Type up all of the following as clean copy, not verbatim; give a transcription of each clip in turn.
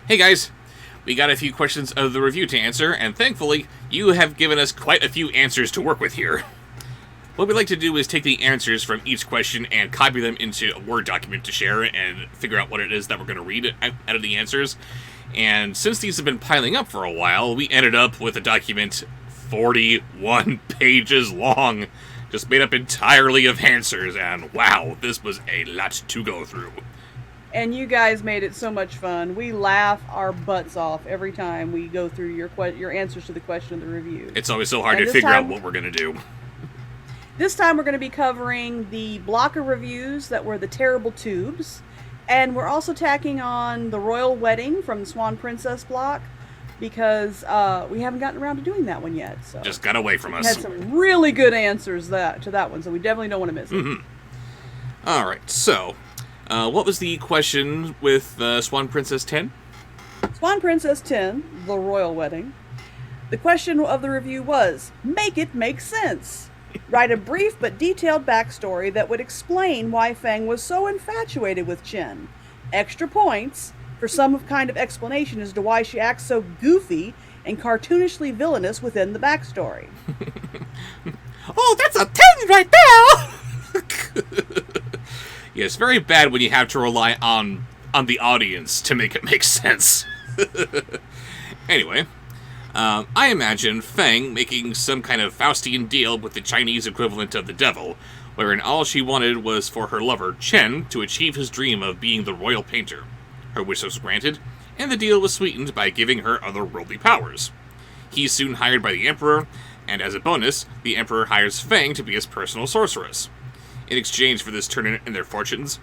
Hey guys, we got a few questions of the review to answer, and thankfully, you have given us quite a few answers to work with here. What we'd like to do is take the answers from each question and copy them into a Word document to share and figure out what it is that we're going to read out of the answers. And since these have been piling up for a while, we ended up with a document 41 pages long, just made up entirely of answers, and wow, this was a lot to go through. And you guys made it so much fun. We laugh our butts off every time we go through your answers to the question of the review. It's always so hard to figure out what we're going to do. This time we're going to be covering the block of reviews that were the terrible tubes. And we're also tacking on the royal wedding from the Swan Princess block, because we haven't gotten around to doing that one yet. So just got away from us. We had some really good answers to that one, so we definitely don't want to miss it. Mm-hmm. All right, so what was the question with Swan Princess 10? Swan Princess 10, the royal wedding. The question of the review was, make it make sense. Write a brief but detailed backstory that would explain why Fang was so infatuated with Chen. Extra points for some kind of explanation as to why she acts so goofy and cartoonishly villainous within the backstory. Oh, that's a 10 right there! Yeah, it's very bad when you have to rely on the audience to make it make sense. Anyway, I imagine Fang making some kind of Faustian deal with the Chinese equivalent of the devil, wherein all she wanted was for her lover, Chen, to achieve his dream of being the royal painter. Her wish was granted, and the deal was sweetened by giving her otherworldly powers. He's soon hired by the Emperor, and as a bonus, the Emperor hires Fang to be his personal sorceress. In exchange for this turn in their fortunes,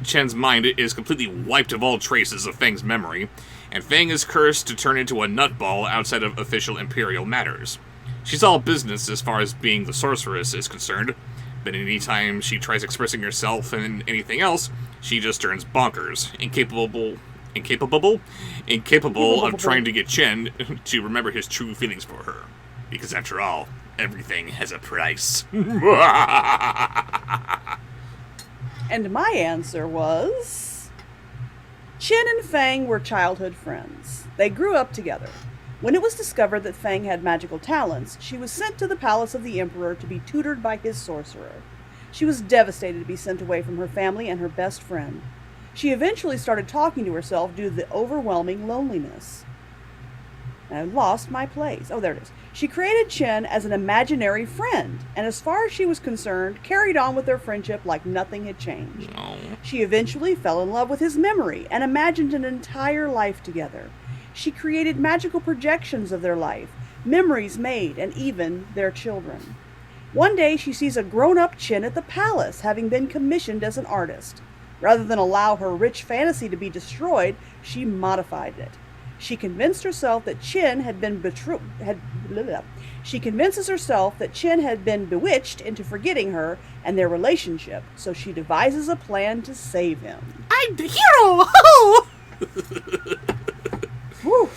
Chen's mind is completely wiped of all traces of Fang's memory, and Fang is cursed to turn into a nutball outside of official imperial matters. She's all business as far as being the sorceress is concerned, but any time she tries expressing herself and anything else, she just turns bonkers, incapable of trying to get Chen to remember his true feelings for her. Because after all, everything has a price. And my answer was, Chen and Fang were childhood friends. They grew up together. When it was discovered that Fang had magical talents, she was sent to the palace of the Emperor to be tutored by his sorcerer. She was devastated to be sent away from her family and her best friend. She eventually started talking to herself due to the overwhelming loneliness. And I lost my place. Oh, there it is. She created Chen as an imaginary friend, and as far as she was concerned, carried on with their friendship like nothing had changed. Oh. She eventually fell in love with his memory and imagined an entire life together. She created magical projections of their life, memories made, and even their children. One day, she sees a grown-up Chen at the palace, having been commissioned as an artist. Rather than allow her rich fantasy to be destroyed, she modified it. She convinced herself that Chen had been She convinces herself that Chen had been bewitched into forgetting her and their relationship, so she devises a plan to save him. I'm the hero! Woo.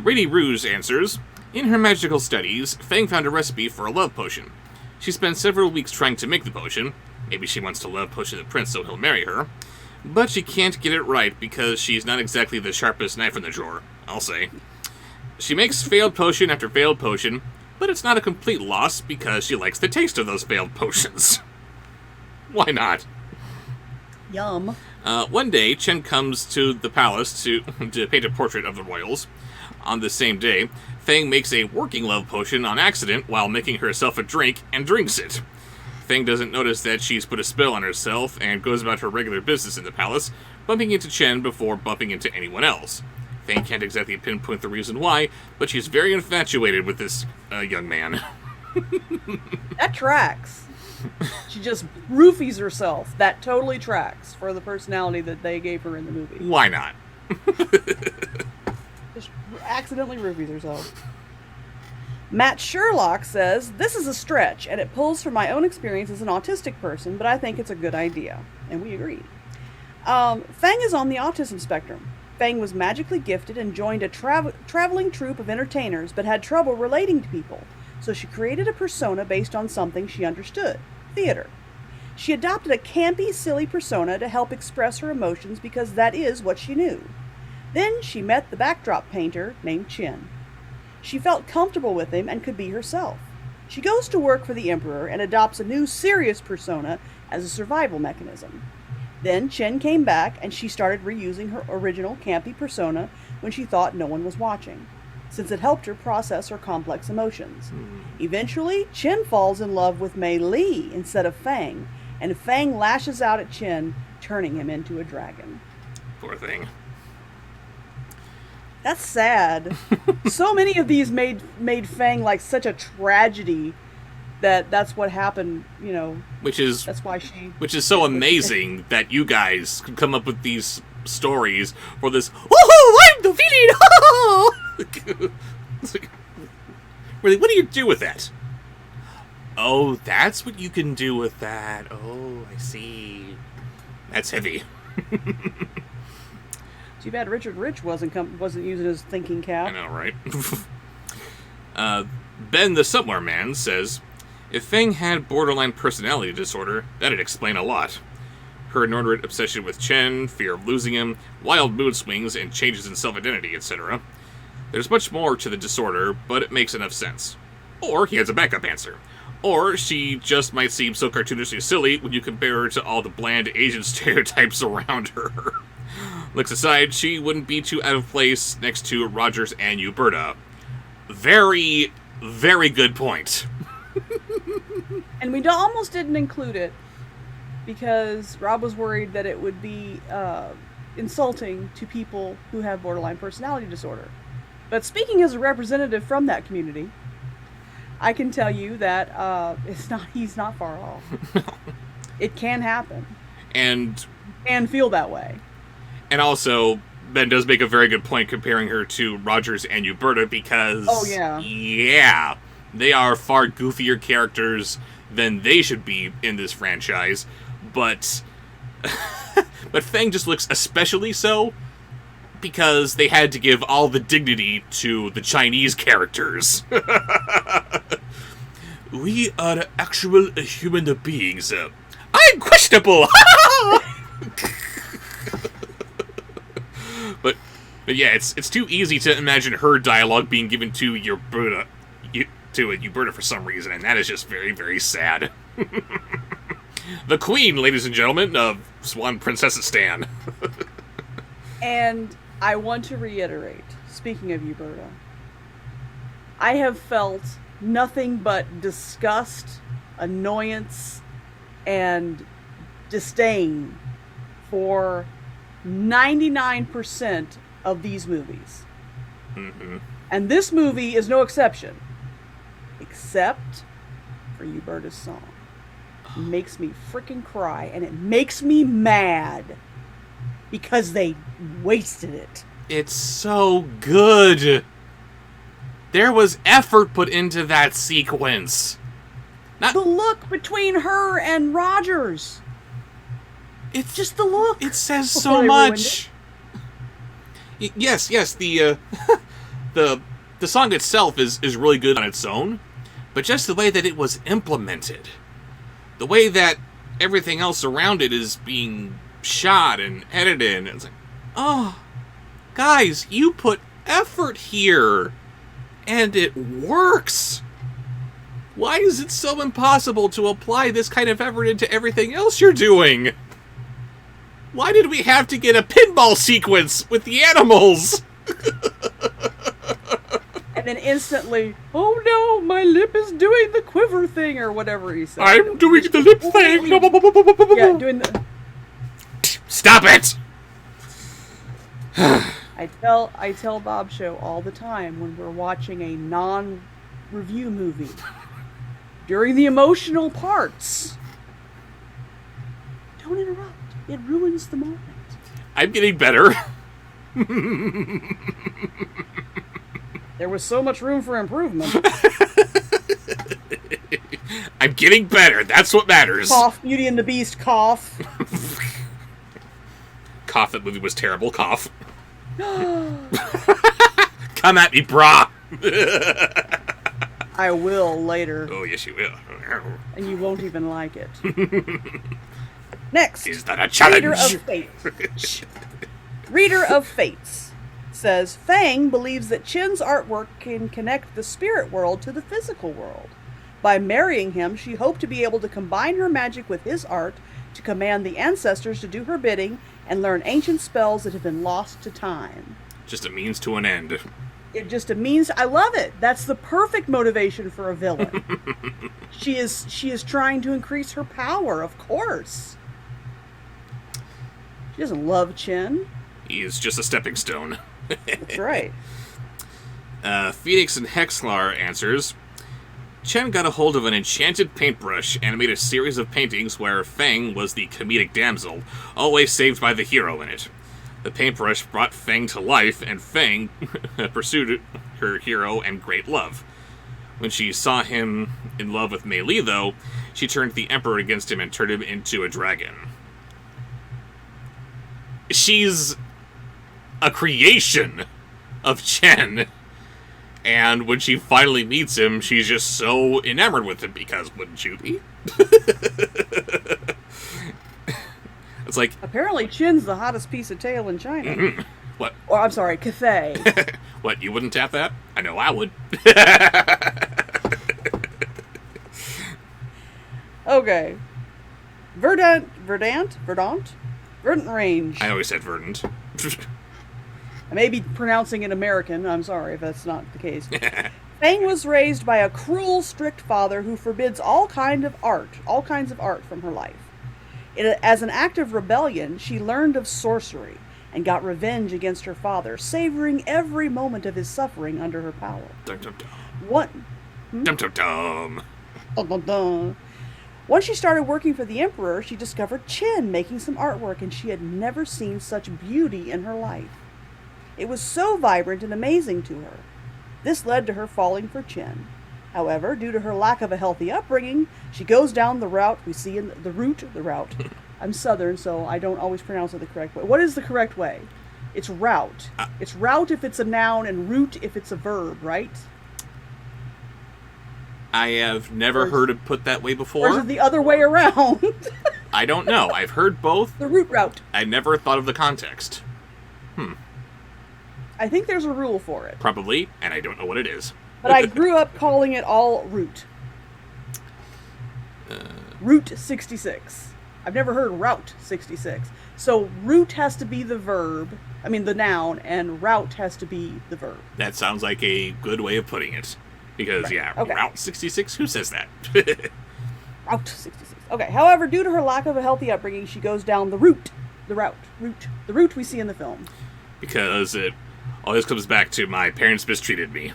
Rainy Rouge answers, in her magical studies, Fang found a recipe for a love potion. She spent several weeks trying to make the potion. Maybe she wants to love potion the prince so he'll marry her. But she can't get it right because she's not exactly the sharpest knife in the drawer, I'll say. She makes failed potion after failed potion, but it's not a complete loss because she likes the taste of those failed potions. Why not? Yum. One day, Chen comes to the palace to paint a portrait of the royals. On the same day, Fang makes a working love potion on accident while making herself a drink and drinks it. Fang doesn't notice that she's put a spell on herself and goes about her regular business in the palace, bumping into Chen before bumping into anyone else. Fang can't exactly pinpoint the reason why, but she's very infatuated with this young man. That tracks. She just roofies herself. That totally tracks for the personality that they gave her in the movie. Why not? Just accidentally roofies herself. Matt Sherlock says, this is a stretch, and it pulls from my own experience as an autistic person, but I think it's a good idea. And we agree. Fang is on the autism spectrum. Fang was magically gifted and joined a traveling troupe of entertainers, but had trouble relating to people. So she created a persona based on something she understood, theater. She adopted a campy, silly persona to help express her emotions because that is what she knew. Then she met the backdrop painter named Chin. She felt comfortable with him and could be herself. She goes to work for the Emperor and adopts a new, serious persona as a survival mechanism. Then Chin came back and she started reusing her original campy persona when she thought no one was watching, since it helped her process her complex emotions. Eventually, Chin falls in love with Mei Li instead of Fang, and Fang lashes out at Chin, turning him into a dragon. Poor thing. That's sad. So many of these made Fang like such a tragedy that's what happened, you know. That's why she... Which is so amazing that you guys could come up with these stories for this, woohoo, I'm the villain! Really, what do you do with that? Oh, that's what you can do with that. Oh, I see. That's heavy. Too bad Richard Rich wasn't using his thinking cap. I know, right? Ben the Somewhere Man says, if Fang had borderline personality disorder, that'd explain a lot. Her inordinate obsession with Chen, fear of losing him, wild mood swings, and changes in self-identity, etc. There's much more to the disorder, but it makes enough sense. Or he has a backup answer. Or she just might seem so cartoonishly silly when you compare her to all the bland Asian stereotypes around her. Looks aside, she wouldn't be too out of place next to Rogers and Uberta. Very, very good point. And we almost didn't include it because Rob was worried that it would be insulting to people who have borderline personality disorder. But speaking as a representative from that community, I can tell you that he's not far off. It can happen. And feel that way. And also, Ben does make a very good point comparing her to Rogers and Uberta because... Oh, yeah. Yeah. They are far goofier characters than they should be in this franchise. But... but Fang just looks especially so because they had to give all the dignity to the Chinese characters. We are actual human beings. I'm questionable! But yeah, it's too easy to imagine her dialogue being given to Uberta for some reason, and that is just very, very sad. The Queen, ladies and gentlemen, of Swan Princess Stan. And I want to reiterate, speaking of Uberta, I have felt nothing but disgust, annoyance, and disdain for 99% of these movies. Mm-hmm. And this movie is no exception. Except for Uberta's song. It makes me freaking cry, and it makes me mad. Because they wasted it. It's so good. There was effort put into that sequence. The look between her and Rogers. It's just the look. It says so much. Yes, the the song itself is really good on its own, but just the way that it was implemented, the way that everything else around it is being shot and edited, and it's like, oh, guys, you put effort here, and it works. Why is it so impossible to apply this kind of effort into everything else you're doing? Why did we have to get a pinball sequence with the animals? And then instantly, oh no, my lip is doing the quiver thing, or whatever he said. I'm doing the lip thing. Yeah, doing the... Stop it! I tell Bob Show all the time when we're watching a non-review movie. During the emotional parts, don't interrupt. It ruins the moment. I'm getting better. There was so much room for improvement. I'm getting better. That's what matters. Cough, Beauty and the Beast, cough. Cough, that movie was terrible. Cough. Come at me, brah. I will later. Oh, yes, you will. And you won't even like it. Next. Is that a challenge? Reader of Fates. Reader of Fates says, Fang believes that Chen's artwork can connect the spirit world to the physical world. By marrying him, she hoped to be able to combine her magic with his art to command the ancestors to do her bidding and learn ancient spells that have been lost to time. Just a means to an end. It just means I love it. That's the perfect motivation for a villain. She is trying to increase her power, of course. She doesn't love Chen. He is just a stepping stone. That's right. Phoenix and Hexlar answers, Chen got a hold of an enchanted paintbrush and made a series of paintings where Fang was the comedic damsel, always saved by the hero in it. The paintbrush brought Fang to life, and Fang pursued her hero and great love. When she saw him in love with Mei Li, though, she turned the Emperor against him and turned him into a dragon. She's a creation of Chen. And when she finally meets him, she's just so enamored with him, because wouldn't you be? It's like... Apparently Chen's the hottest piece of tail in China. Mm-hmm. What? Or, I'm sorry, Cathay. What, you wouldn't tap that? I know I would. Okay. Verdant Range. I always said verdant. I may be pronouncing it American. I'm sorry if that's not the case. Fang was raised by a cruel, strict father who forbids all kinds of art from her life. As an act of rebellion, she learned of sorcery and got revenge against her father, savoring every moment of his suffering under her power. Dum dum dum. What? Dum dum dum. Dun, dun, dun. Once she started working for the Emperor, she discovered Chen making some artwork, and she had never seen such beauty in her life. It was so vibrant and amazing to her. This led to her falling for Chen. However, due to her lack of a healthy upbringing, she goes down the route we see in the route. I'm Southern, so I don't always pronounce it the correct way. What is the correct way? It's route. It's route if it's a noun and root if it's a verb, right? I have never heard it put that way before. Or is it the other way around? I don't know. I've heard both. The route. I never thought of the context. I think there's a rule for it. Probably, and I don't know what it is. But I grew up calling it all route. Route 66. I've never heard Route 66. So route has to be the verb, the noun, and route has to be the verb. That sounds like a good way of putting it. Because, right. yeah, Okay. Route 66? Who says that? Route 66. Okay, however, due to her lack of a healthy upbringing, she goes down the route we see in the film. Because it always comes back to my parents mistreated me.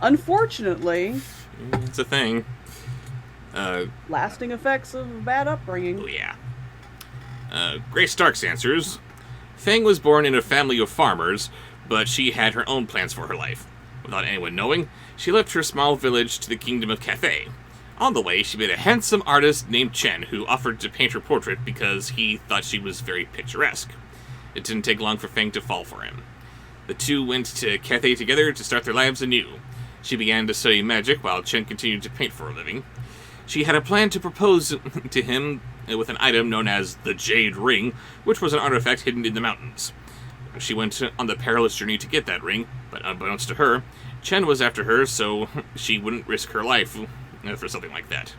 Unfortunately, It's a thing. lasting effects of bad upbringing. Oh, yeah. Grace Starks answers, Fang was born in a family of farmers, but she had her own plans for her life. Without anyone knowing, she left her small village to the kingdom of Cathay. On the way, she met a handsome artist named Chen who offered to paint her portrait because he thought she was very picturesque. It didn't take long for Fang to fall for him. The two went to Cathay together to start their lives anew. She began to study magic while Chen continued to paint for a living. She had a plan to propose to him with an item known as the Jade Ring, which was an artifact hidden in the mountains. She went on the perilous journey to get that ring, but unbeknownst to her, Chen was after her, so she wouldn't risk her life for something like that.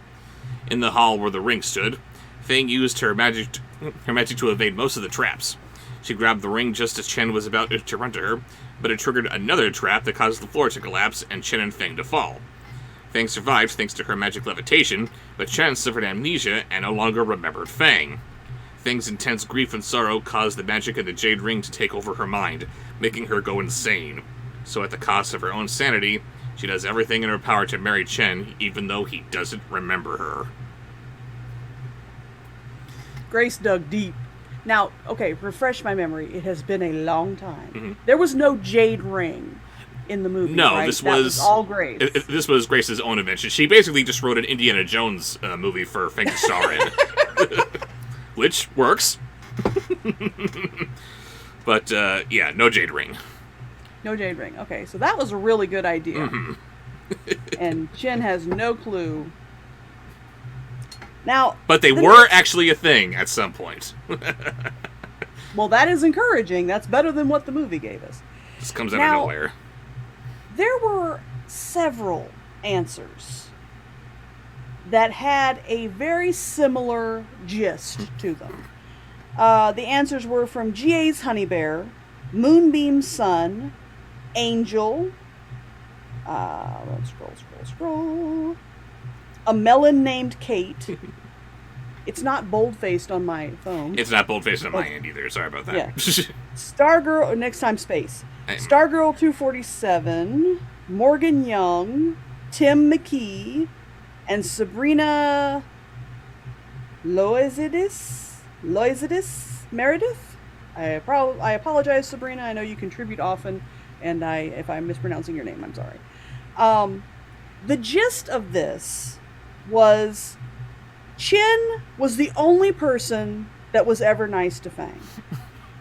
In the hall where the ring stood, Fang used her magic to evade most of the traps. She grabbed the ring just as Chen was about to run to her, but it triggered another trap that caused the floor to collapse and Chen and Fang to fall. Fang survived thanks to her magic levitation, but Chen suffered amnesia and no longer remembered Fang. Fang's intense grief and sorrow caused the magic of the Jade Ring to take over her mind, making her go insane. So at the cost of her own sanity, she does everything in her power to marry Chen, even though he doesn't remember her. Grace dug deep. Now, okay, refresh my memory. It has been a long time. Mm-hmm. There was no Jade Ring in the movie, No, right? this That was all Grace. This was Grace's own invention. She basically just wrote an Indiana Jones movie for Fang to star in. Which works. But, yeah, no Jade Ring. No Jade Ring. Okay, so that was a really good idea. Mm-hmm. And Chen has no clue. Now, but they were actually a thing at some point. Well, that is encouraging. That's better than what the movie gave us. This comes out of nowhere. There were several answers that had a very similar gist to them. The answers were from G.A.'s Honey Bear, Moonbeam's Son, Angel, let's scroll. A melon named Kate. It's not bold-faced on my phone. It's not bold-faced on my end either. Sorry about that. Yeah. Stargirl, next time space. Stargirl 247, Morgan Young, Tim McKee, and Sabrina Loizidis Meredith. I apologize, Sabrina. I know you contribute often, and if I'm mispronouncing your name, I'm sorry. The gist of this was Chen was the only person that was ever nice to Fang.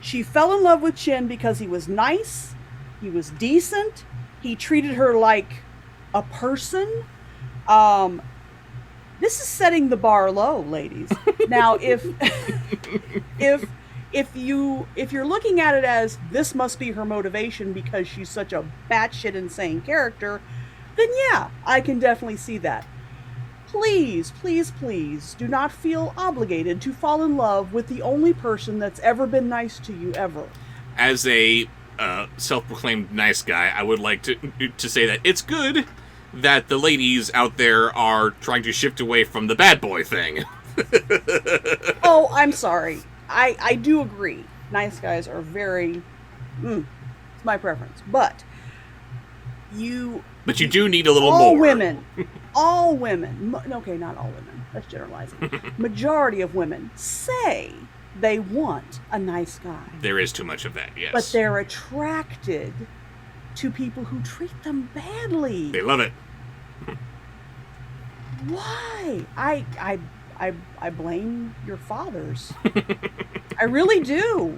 She fell in love with Chen because he was nice, he was decent, he treated her like a person. This is setting the bar low, ladies. Now, if you're looking at it as this must be her motivation because she's such a batshit insane character, then yeah, I can definitely see that. Please, please, please do not feel obligated to fall in love with the only person that's ever been nice to you ever. As a self-proclaimed nice guy, I would like to say that it's good that the ladies out there are trying to shift away from the bad boy thing. Oh, I'm sorry. I do agree. Nice guys are very... it's my preference. But you do need a little more. All women, okay, not all women, that's generalizing. Majority of women say they want a nice guy. There is too much of that, yes. But they're attracted to people who treat them badly. They love it. Why? I blame your fathers. I really do.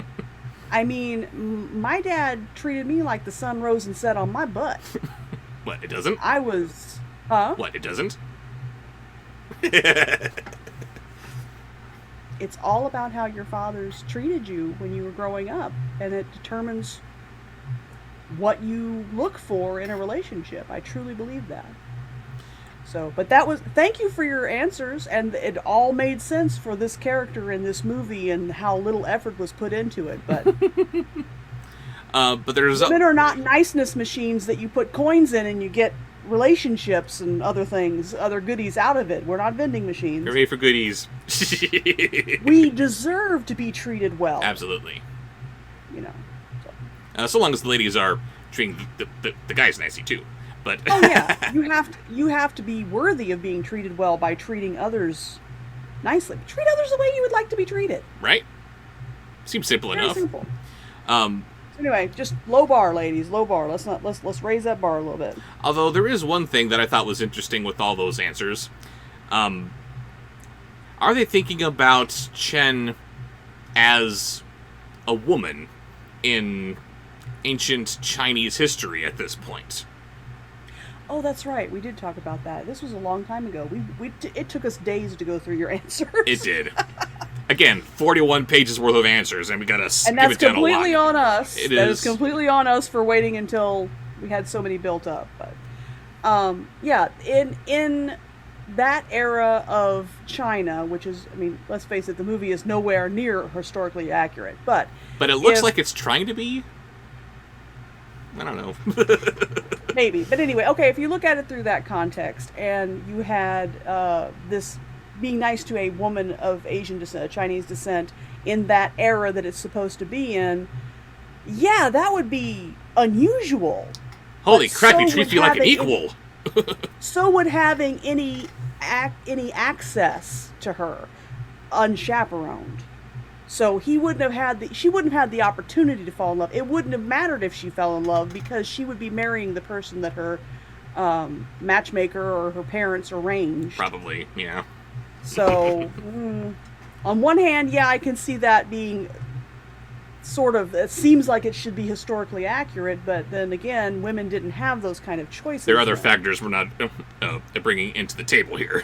I mean, my dad treated me like the sun rose and set on my butt. What, it doesn't? Huh? What, it doesn't? It's all about how your fathers treated you when you were growing up, and it determines what you look for in a relationship. I truly believe that. So, but thank you for your answers, and it all made sense for this character in this movie and how little effort was put into it, but... but there's... Women are not niceness machines that you put coins in and you get relationships and other things, other goodies out of it. We're not vending machines. We're made for goodies. We deserve to be treated well. Absolutely. You know. So long as the ladies are treating the guys nicely too. But oh yeah, you have to be worthy of being treated well by treating others nicely. Treat others the way you would like to be treated. Right. Seems simple Very enough. Simple. Anyway, just low bar, ladies, low bar. Let's raise that bar a little bit. Although there is one thing that I thought was interesting with all those answers. Are they thinking about Chen as a woman in ancient Chinese history at this point? Oh, that's right. We did talk about that. This was a long time ago. It took us days to go through your answers. It did. Again, 41 pages worth of answers, and we got to skip it down a lot. And that's completely on us. That is is completely on us for waiting until we had so many built up. But yeah, in that era of China, which is, I mean, let's face it, the movie is nowhere near historically accurate. But it looks like it's trying to be. I don't know. Maybe. But anyway, okay, if you look at it through that context, and you had this being nice to a woman of Asian descent, Chinese descent, in that era that it's supposed to be in, yeah, that would be unusual. Holy crap, you treat me like an equal. So would having any access to her unchaperoned. So she wouldn't have had the opportunity to fall in love. It wouldn't have mattered if she fell in love because she would be marrying the person that her matchmaker or her parents arranged. Probably, yeah. So, on one hand, yeah, I can see that being it seems like it should be historically accurate, but then again, women didn't have those kind of choices. There are other factors we're not bringing into the table here.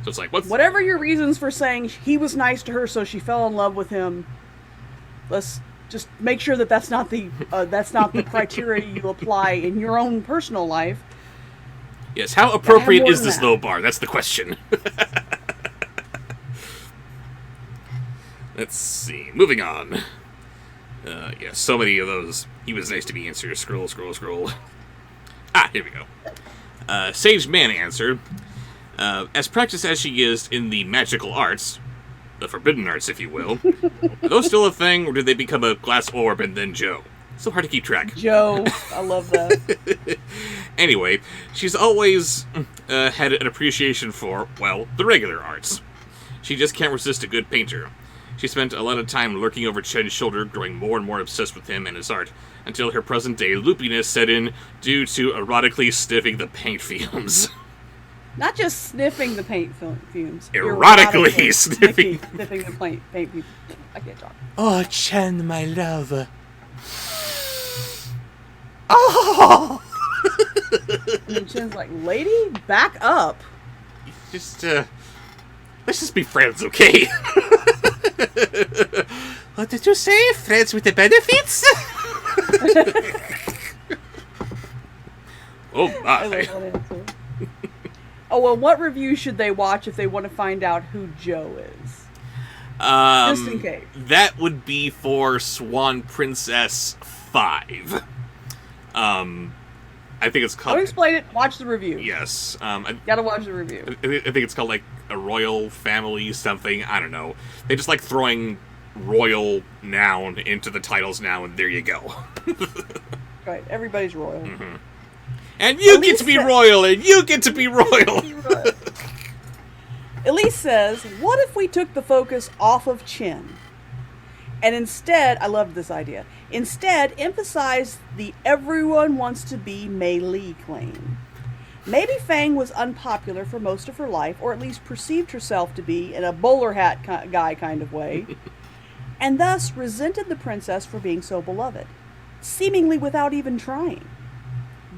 So it's like, whatever your reasons for saying he was nice to her, so she fell in love with him. Let's just make sure that that's not the criteria you apply in your own personal life. Yes, how appropriate is this low bar? That's the question. Let's see. Moving on. Yeah, so many of those. He was nice to me answers. Scroll. Ah, here we go. Sage Man answered. As practiced as she is in the magical arts, the forbidden arts, if you will, are those still a thing, or did they become a glass orb and then Joe? So hard to keep track. Joe, I love that. Anyway, she's always had an appreciation for, well, the regular arts. She just can't resist a good painter. She spent a lot of time lurking over Chen's shoulder, growing more and more obsessed with him and his art, until her present-day loopiness set in due to erotically sniffing the paint fumes. Not just sniffing the paint fumes. Erotically sniffing the paint fumes. I can't talk. Oh, Chen, my love. Oh! And Chen's like, lady, back up. Just, let's just be friends, okay? What did you say? Friends with the benefits? Oh, my. I love that answer. Oh, well, what review should they watch if they want to find out who Joe is? Just in case. That would be for Swan Princess 5. I think it's called... I'll explain it. Watch the review. Yes. Gotta watch the review. I think it's called, like, a royal family something. I don't know. They just like throwing royal noun into the titles now, and there you go. Right. Everybody's royal. Mm-hmm. And you get to be royal, and you get to be royal. Elise says, what if we took the focus off of Chen? And instead, I love this idea, instead emphasize the everyone wants to be Mei Li claim. Maybe Fang was unpopular for most of her life, or at least perceived herself to be in a bowler hat guy kind of way, and thus resented the princess for being so beloved, seemingly without even trying.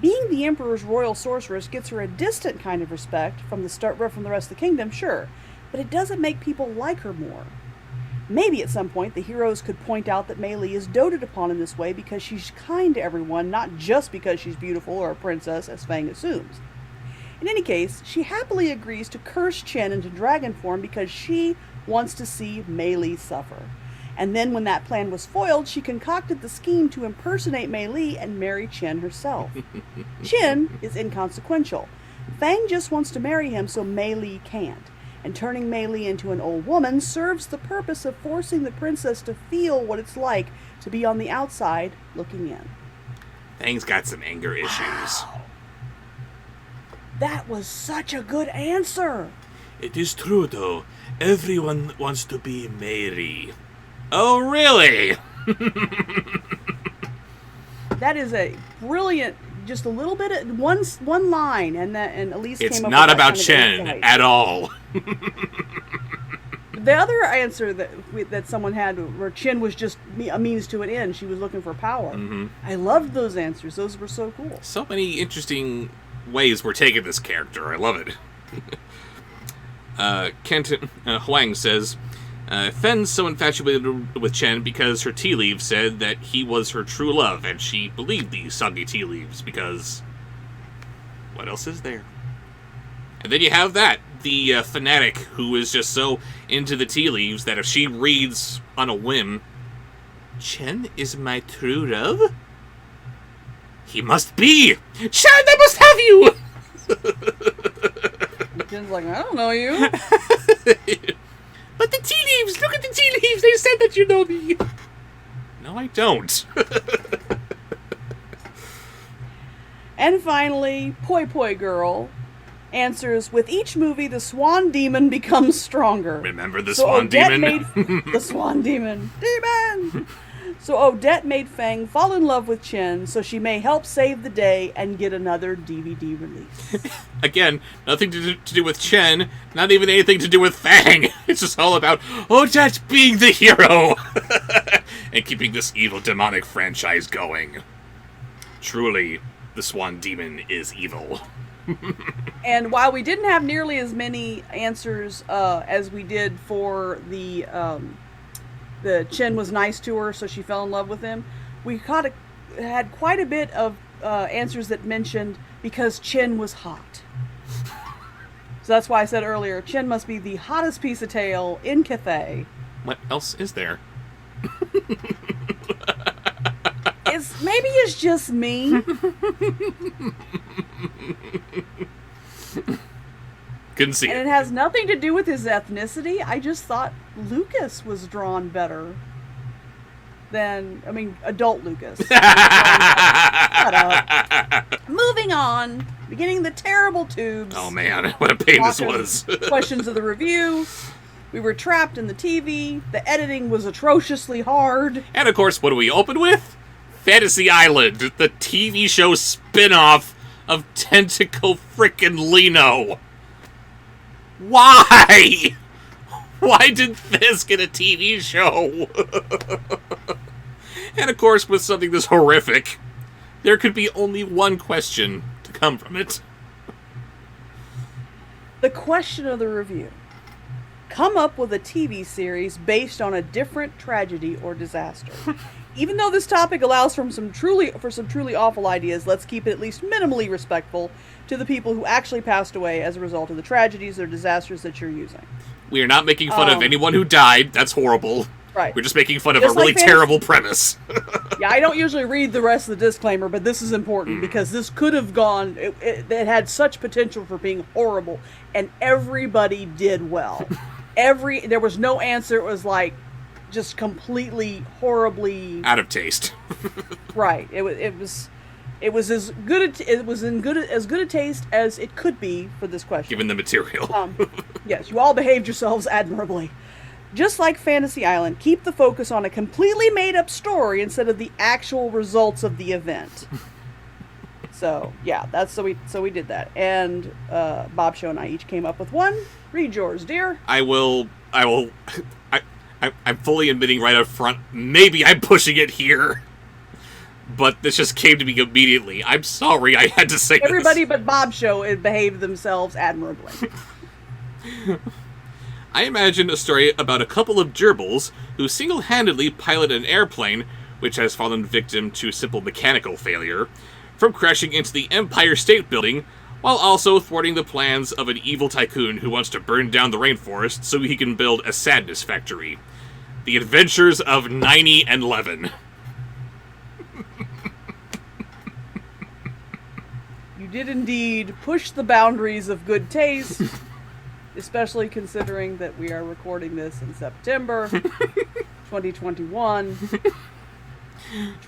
Being the Emperor's royal sorceress gets her a distant kind of respect from the rest of the kingdom, sure, but it doesn't make people like her more. Maybe at some point the heroes could point out that Mei Li is doted upon in this way because she's kind to everyone, not just because she's beautiful or a princess, as Fang assumes. In any case, she happily agrees to curse Chen into dragon form because she wants to see Mei Li suffer. And then when that plan was foiled, she concocted the scheme to impersonate Mei Li and marry Chen herself. Chen is inconsequential. Fang just wants to marry him so Mei Li can't. And turning Mei Li into an old woman serves the purpose of forcing the princess to feel what it's like to be on the outside looking in. Fang's got some anger issues. Wow. That was such a good answer. It is true, though. Everyone wants to be Mary. Oh, really? That is a brilliant, just a little bit of one line, and Elise it's came up with that. It's not about Chen at all. The other answer that someone had, where Chen was just a means to an end, she was looking for power. Mm-hmm. I loved those answers. Those were so cool. So many interesting ways we're taking this character. I love it. Kent Huang says, Fen's so infatuated with Chen because her tea leaves said that he was her true love, and she believed these soggy tea leaves because what else is there? And then you have that, the fanatic who is just so into the tea leaves that if she reads on a whim, Chen is my true love? He must be! Chen, I must have you! Chen's like, I don't know you. But the tea leaves! Look at the tea leaves! They said that you know me! No, I don't. And finally, Poi Poi Girl answers, with each movie, the Swan Demon becomes stronger. Remember the Swan Demon? The Swan Demon. Demon! So Odette made Fang fall in love with Chen so she may help save the day and get another DVD release. Again, nothing to do with Chen, not even anything to do with Fang. It's just all about Odette being the hero. and keeping this evil demonic franchise going. Truly, the Swan Demon is evil. And while we didn't have nearly as many answers as we did for the Chen was nice to her, so she fell in love with him, we had quite a bit of answers that mentioned because Chen was hot. So that's why I said earlier, Chen must be the hottest piece of tail in Cathay. What else is there? Maybe it's just me. Couldn't see And it has nothing to do with his ethnicity. I just thought Lucas was drawn better than, adult Lucas. Shut up. Moving on. Beginning the terrible tubes. Oh man, what a pain this was. Questions of the review. We were trapped in the TV. The editing was atrociously hard. And of course, what do we open with? Fantasy Island, the TV show spin-off of Tentacle Frickin' Lino. Why? Why did this get a TV show? And of course, with something this horrific, there could be only one question to come from it. The question of the review. Come up with a TV series based on a different tragedy or disaster. Even though this topic allows for some truly awful ideas, let's keep it at least minimally respectful to the people who actually passed away as a result of the tragedies or disasters that you're using. We are not making fun of anyone who died. That's horrible. Right. We're just making fun of a really terrible premise. Yeah, I don't usually read the rest of the disclaimer, but this is important because this could have gone... It had such potential for being horrible, and everybody did well. There was no answer. It was like just completely horribly out of taste. Right. It was as good as good a taste as it could be for this question. Given the material. Yes, you all behaved yourselves admirably. Just like Fantasy Island, keep the focus on a completely made-up story instead of the actual results of the event. So yeah, so we did that, and Bob Show and I each came up with one. Read yours, dear. I'm fully admitting right up front, maybe I'm pushing it here. But this just came to me immediately. I'm sorry I had to say Everybody this. but Bob Show behaved themselves admirably. I imagine a story about a couple of gerbils who single-handedly pilot an airplane, which has fallen victim to simple mechanical failure, from crashing into the Empire State Building, while also thwarting the plans of an evil tycoon who wants to burn down the rainforest so he can build a sadness factory. The Adventures of 90 and 11. You did indeed push the boundaries of good taste, especially considering that we are recording this in September 2021,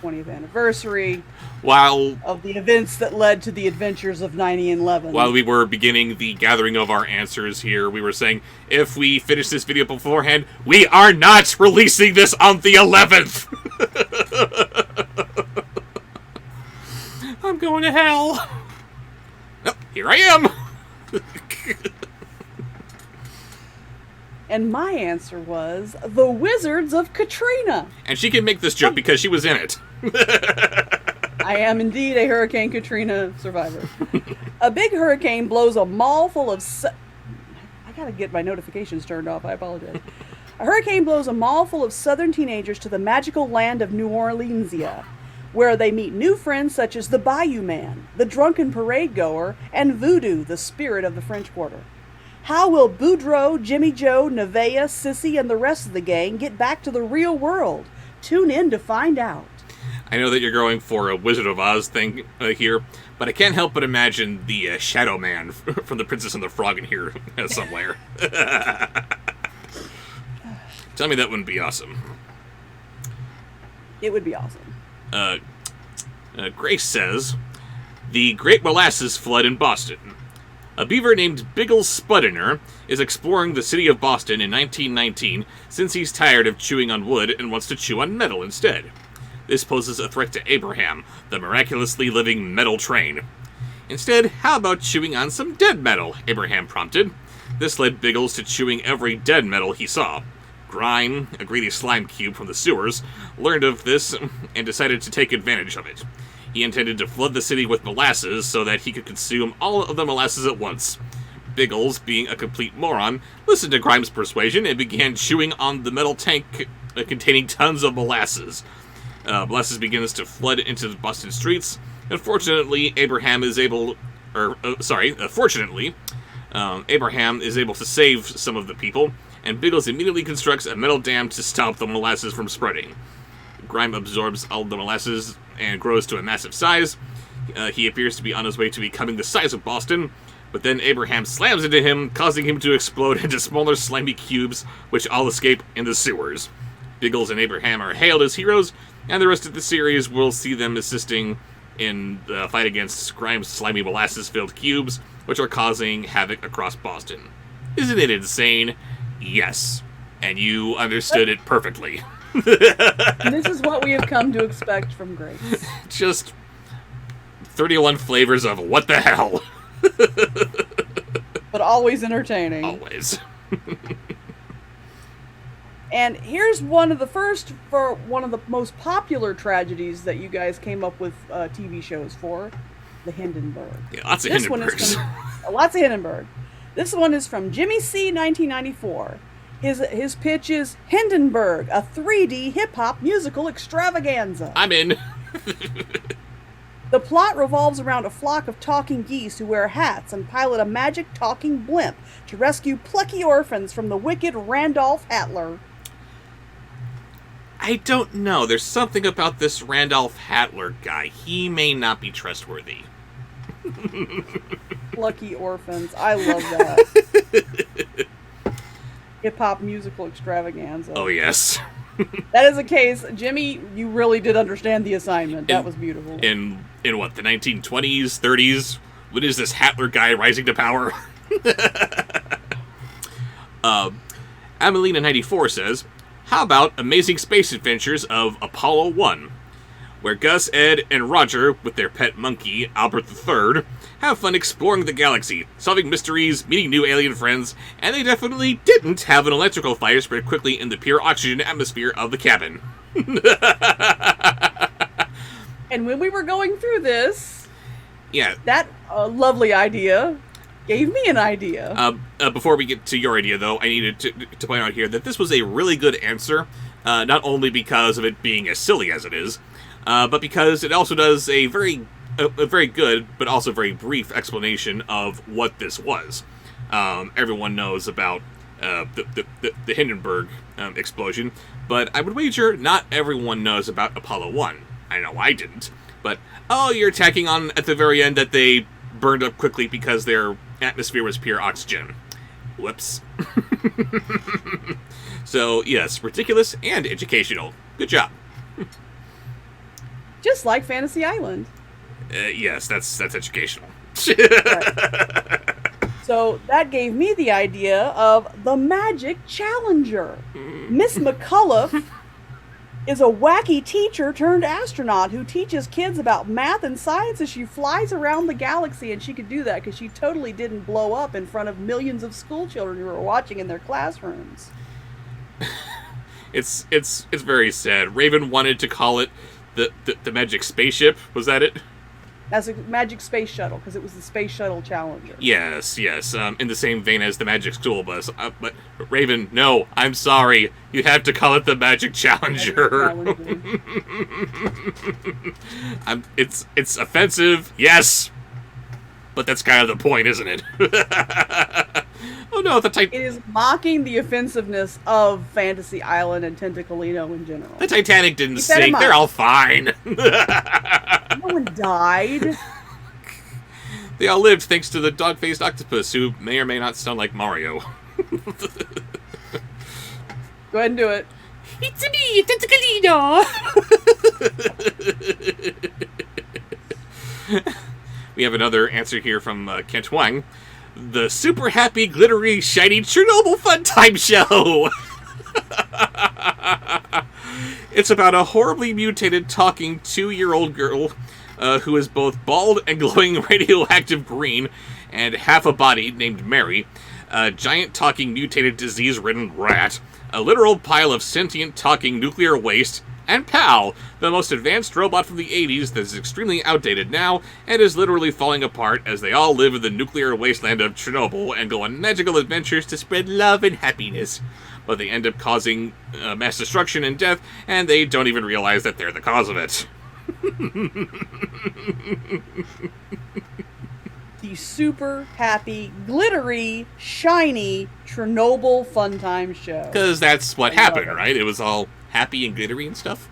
20th anniversary of the events that led to the Adventures of 90 and 11. While we were beginning the gathering of our answers here, we were saying, if we finish this video beforehand, we are not releasing this on the 11th! I'm going to hell! Oh, here I am! And my answer was The Wizards of Katrina. And she can make this joke because she was in it. I am indeed a Hurricane Katrina survivor. A big hurricane blows a mall full of... I gotta get my notifications turned off, I apologize. A hurricane blows a mall full of southern teenagers to the magical land of New Orleansia, where they meet new friends such as the Bayou Man, the drunken parade goer, and Voodoo, the spirit of the French Quarter. How will Boudreaux, Jimmy Joe, Nevaeh, Sissy, and the rest of the gang get back to the real world? Tune in to find out. I know that you're going for a Wizard of Oz thing here, but I can't help but imagine the Shadow Man from The Princess and the Frog in here somewhere. Tell me that wouldn't be awesome. It would be awesome. Grace says, the Great Molasses Flood in Boston. A beaver named Biggle Spudiner is exploring the city of Boston in 1919 since he's tired of chewing on wood and wants to chew on metal instead. This poses a threat to Abraham, the miraculously living metal train. Instead, how about chewing on some dead metal? Abraham prompted. This led Biggles to chewing every dead metal he saw. Grime, a greedy slime cube from the sewers, learned of this and decided to take advantage of it. He intended to flood the city with molasses so that he could consume all of the molasses at once. Biggles, being a complete moron, listened to Grime's persuasion and began chewing on the metal tank containing tons of molasses. Molasses begins to flood into the Boston streets. Fortunately, Abraham is able to save some of the people, and Biggles immediately constructs a metal dam to stop the molasses from spreading. Grime absorbs all the molasses and grows to a massive size. He appears to be on his way to becoming the size of Boston, but then Abraham slams into him, causing him to explode into smaller slimy cubes, which all escape in the sewers. Biggles and Abraham are hailed as heroes, and the rest of the series will see them assisting in the fight against Grime's slimy molasses-filled cubes, which are causing havoc across Boston. Isn't it insane? Yes. And you understood it perfectly. This is what we have come to expect from Grace. Just 31 flavors of what the hell. But always entertaining. Always. And here's one of the most popular tragedies that you guys came up with TV shows for, the Hindenburg. Yeah, lots of Hindenburgs. Lots of Hindenburg. This one is from Jimmy C. 1994. His pitch is Hindenburg, a 3D hip-hop musical extravaganza. I'm in. The plot revolves around a flock of talking geese who wear hats and pilot a magic talking blimp to rescue plucky orphans from the wicked Randolph Hattler. I don't know. There's something about this Randolph Hattler guy. He may not be trustworthy. Plucky orphans. I love that. Hip-hop musical extravaganza. Oh, yes. That is a case. Jimmy, you really did understand the assignment. That was beautiful. In what, the 1920s, 30s? When is this Hattler guy rising to power? Amelina94 says, how about Amazing Space Adventures of Apollo 1, where Gus, Ed, and Roger, with their pet monkey, Albert III, have fun exploring the galaxy, solving mysteries, meeting new alien friends, and they definitely didn't have an electrical fire spread quickly in the pure oxygen atmosphere of the cabin. And when we were going through this, yeah, that lovely idea gave me an idea. Before we get to your idea, though, I needed to point out here that this was a really good answer, not only because of it being as silly as it is, but because it also does a very good, but also very brief explanation of what this was. Everyone knows about the Hindenburg explosion, but I would wager not everyone knows about Apollo 1. I know I didn't, but, you're attacking on at the very end that they burned up quickly because their atmosphere was pure oxygen. Whoops. So, yes, ridiculous and educational. Good job. Just like Fantasy Island. Yes, that's educational. Right. So that gave me the idea of the Magic Challenger. Miss McCullough is a wacky teacher turned astronaut who teaches kids about math and science as she flies around the galaxy, and she could do that because she totally didn't blow up in front of millions of school children who were watching in their classrooms. It's very sad. Raven wanted to call it the Magic Spaceship. Was that it? That's a Magic Space Shuttle, because it was the Space Shuttle Challenger. Yes. In the same vein as the Magic School Bus. But Raven, no, I'm sorry. You have to call it the Magic Challenger. It's offensive, yes, but that's kind of the point, isn't it? Oh no, it is mocking the offensiveness of Fantasy Island and Tentacolino in general. The Titanic didn't sink. They're all fine. No one died. They all lived thanks to the dog-faced octopus, who may or may not sound like Mario. Go ahead and do it. It's me, Tentacolino! We have another answer here from Kent Wang. The super happy, glittery, shiny Chernobyl Fun Time Show! It's about a horribly mutated talking 2-year-old girl who is both bald and glowing radioactive green and half a body named Mary, a giant talking mutated disease-ridden rat, a literal pile of sentient talking nuclear waste, and PAL, the most advanced robot from the 80s that is extremely outdated now and is literally falling apart as they all live in the nuclear wasteland of Chernobyl and go on magical adventures to spread love and happiness. But they end up causing mass destruction and death, and they don't even realize that they're the cause of it. The super happy, glittery, shiny Chernobyl Fun Time show. Because that's what happened, right? It was all happy and glittery and stuff.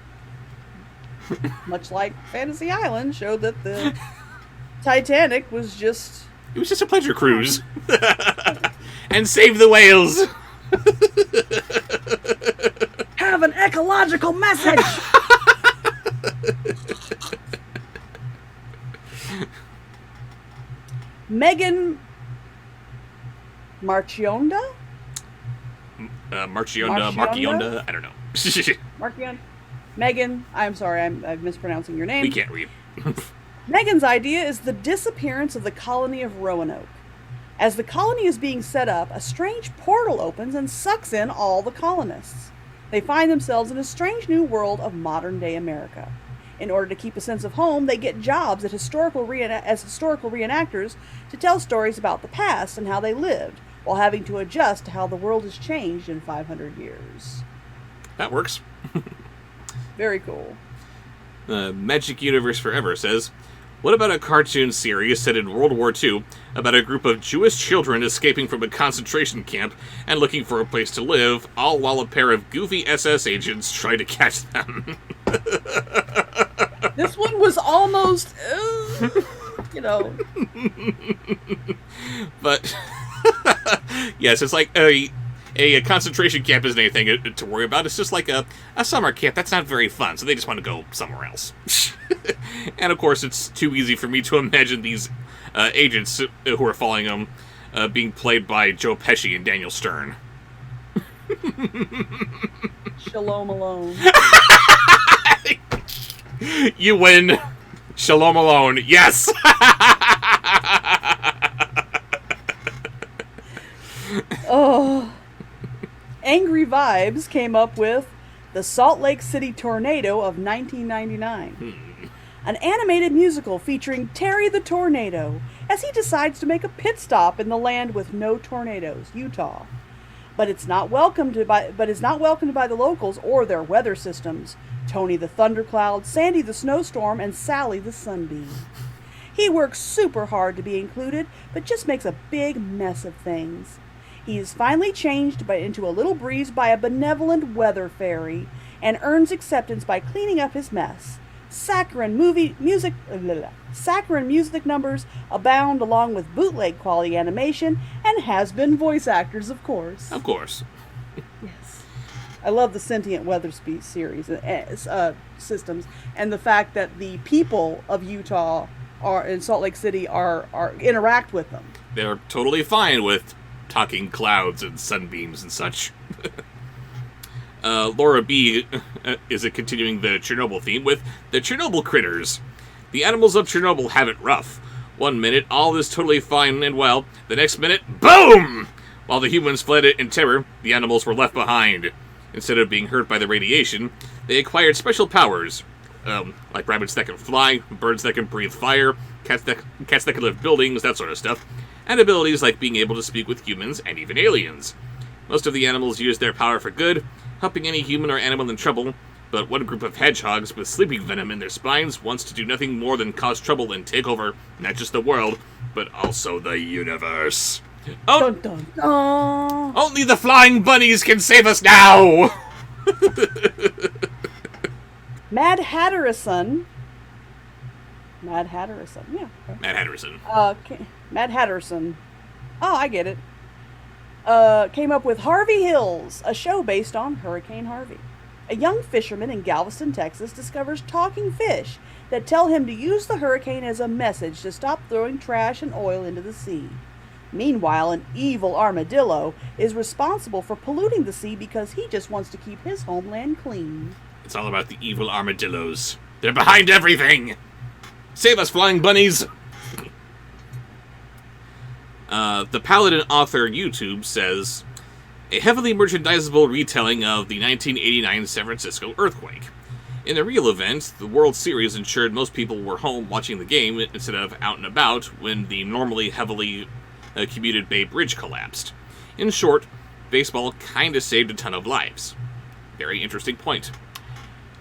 Much like Fantasy Island showed that the Titanic was just... It was just a pleasure cruise. And save the whales. Have an ecological message! Megan Marchionda? Marchionda, I don't know. Marchionda? Megan, I'm sorry, I'm mispronouncing your name. We can't read. Megan's idea is the disappearance of the colony of Roanoke. As the colony is being set up, a strange portal opens and sucks in all the colonists. They find themselves in a strange new world of modern-day America. In order to keep a sense of home, they get jobs at historical reenactors to tell stories about the past and how they lived, while having to adjust to how the world has changed in 500 years. That works. Very cool. Magic Universe Forever says, what about a cartoon series set in World War II about a group of Jewish children escaping from a concentration camp and looking for a place to live, all while a pair of goofy SS agents try to catch them? This one was almost, But, yes, it's like a concentration camp isn't anything to worry about. It's just like a summer camp. That's not very fun, so they just want to go somewhere else. And, of course, it's too easy for me to imagine these agents who are following them being played by Joe Pesci and Daniel Stern. Shalom alone. You win. Shalom alone. Yes! Oh. Angry Vibes came up with the Salt Lake City Tornado of 1999. An animated musical featuring Terry the Tornado as he decides to make a pit stop in the land with no tornadoes, Utah. But it's not welcomed by the locals or their weather systems. Tony the Thundercloud, Sandy the Snowstorm, and Sally the Sunbeam. He works super hard to be included, but just makes a big mess of things. He is finally changed into a little breeze by a benevolent weather fairy, and earns acceptance by cleaning up his mess. Saccharine music numbers abound, along with bootleg quality animation and has-been voice actors, of course. Of course. Yes. I love the sentient weather series systems, and the fact that the people of Utah are in Salt Lake City are interact with them. They're totally fine with talking clouds and sunbeams and such. Laura B. is continuing the Chernobyl theme with the Chernobyl critters. The animals of Chernobyl have it rough. 1 minute, all is totally fine and well. The next minute, boom! While the humans fled in terror, the animals were left behind. Instead of being hurt by the radiation, they acquired special powers. Like rabbits that can fly, birds that can breathe fire, cats that can lift buildings, that sort of stuff. And abilities like being able to speak with humans and even aliens. Most of the animals use their power for good, helping any human or animal in trouble, but one group of hedgehogs with sleeping venom in their spines wants to do nothing more than cause trouble and take over not just the world, but also the universe. Oh, Dun, dun, dun. only the flying bunnies can save us now! Mad Hatterson. Mad Hatterson, yeah. Okay. Mad Hatterson. Mad Hatterson. Oh, I get it. Came up with Harvey Hills, a show based on Hurricane Harvey. A young fisherman in Galveston, Texas, discovers talking fish that tell him to use the hurricane as a message to stop throwing trash and oil into the sea. Meanwhile, an evil armadillo is responsible for polluting the sea because he just wants to keep his homeland clean. It's all about the evil armadillos. They're behind everything! Save us, flying bunnies! The Paladin Author YouTube says, a heavily merchandisable retelling of the 1989 San Francisco earthquake. In the real event, the World Series ensured most people were home watching the game instead of out and about when the normally heavily commuted Bay Bridge collapsed. In short, baseball kinda saved a ton of lives. Very interesting point.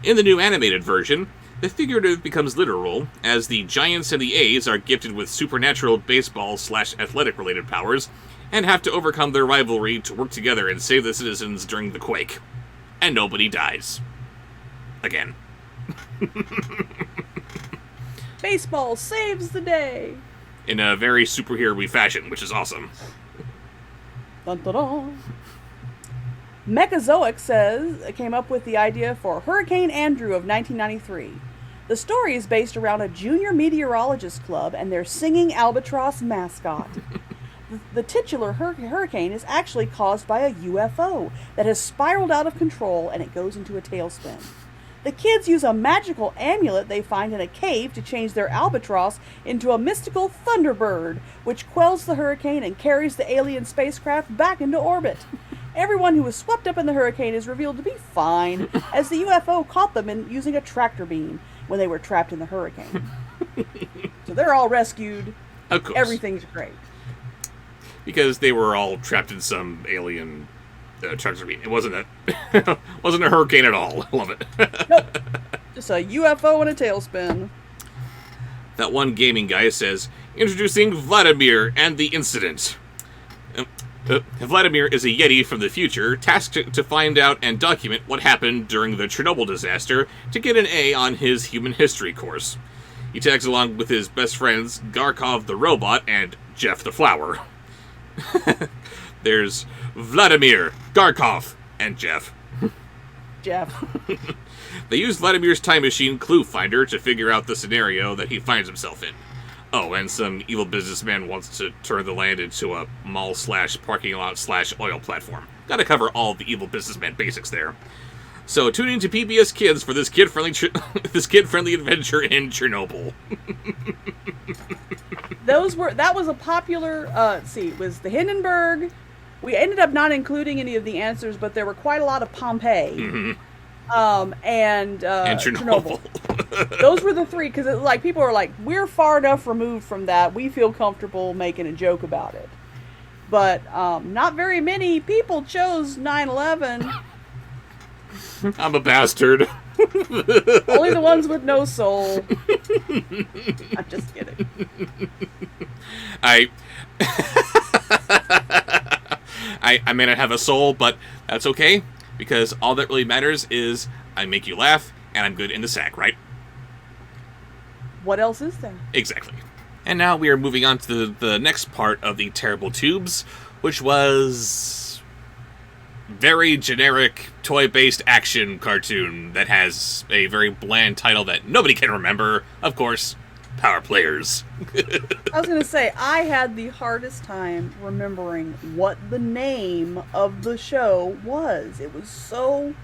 In the new animated version, the figurative becomes literal, as the Giants and the A's are gifted with supernatural baseball/athletic related powers, and have to overcome their rivalry to work together and save the citizens during the quake. And nobody dies. Again. Baseball saves the day! In a very superhero-y fashion, which is awesome. Dun, dun, dun. Mechazoic came up with the idea for Hurricane Andrew of 1993. The story is based around a junior meteorologist club and their singing albatross mascot. The titular hurricane is actually caused by a UFO that has spiraled out of control and it goes into a tailspin. The kids use a magical amulet they find in a cave to change their albatross into a mystical Thunderbird, which quells the hurricane and carries the alien spacecraft back into orbit. Everyone who was swept up in the hurricane is revealed to be fine, as the UFO caught them in using a tractor beam when they were trapped in the hurricane. So they're all rescued. Of course. Everything's great. Because they were all trapped in some alien tractor beam. It wasn't a hurricane at all. I love it. Nope. Just a UFO in a tailspin. That one gaming guy says, introducing Vladimir and the incident. Vladimir is a Yeti from the future, tasked to find out and document what happened during the Chernobyl disaster to get an A on his human history course. He tags along with his best friends, Garkov the robot and Jeff the flower. There's Vladimir, Garkov, and Jeff. Jeff. They use Vladimir's time machine clue finder to figure out the scenario that he finds himself in. Oh, and some evil businessman wants to turn the land into a mall/parking lot/oil platform. Gotta cover all the evil businessman basics there. So tune in to PBS Kids for this kid-friendly adventure in Chernobyl. That was a popular, it was the Hindenburg. We ended up not including any of the answers, but there were quite a lot of Pompeii. Mm-hmm. And Chernobyl. Those were the three, because like people are like, we're far enough removed from that, we feel comfortable making a joke about it. But not very many people chose 9/11. I'm a bastard. Only the ones with no soul. I'm just kidding. I may not have a soul, but that's okay, because all that really matters is I make you laugh, and I'm good in the sack, right? What else is there? Exactly. And now we are moving on to the next part of the Terrible Tubes, which was very generic toy-based action cartoon that has a very bland title that nobody can remember. Of course, Power Players. I was going to say, I had the hardest time remembering what the name of the show was. It was so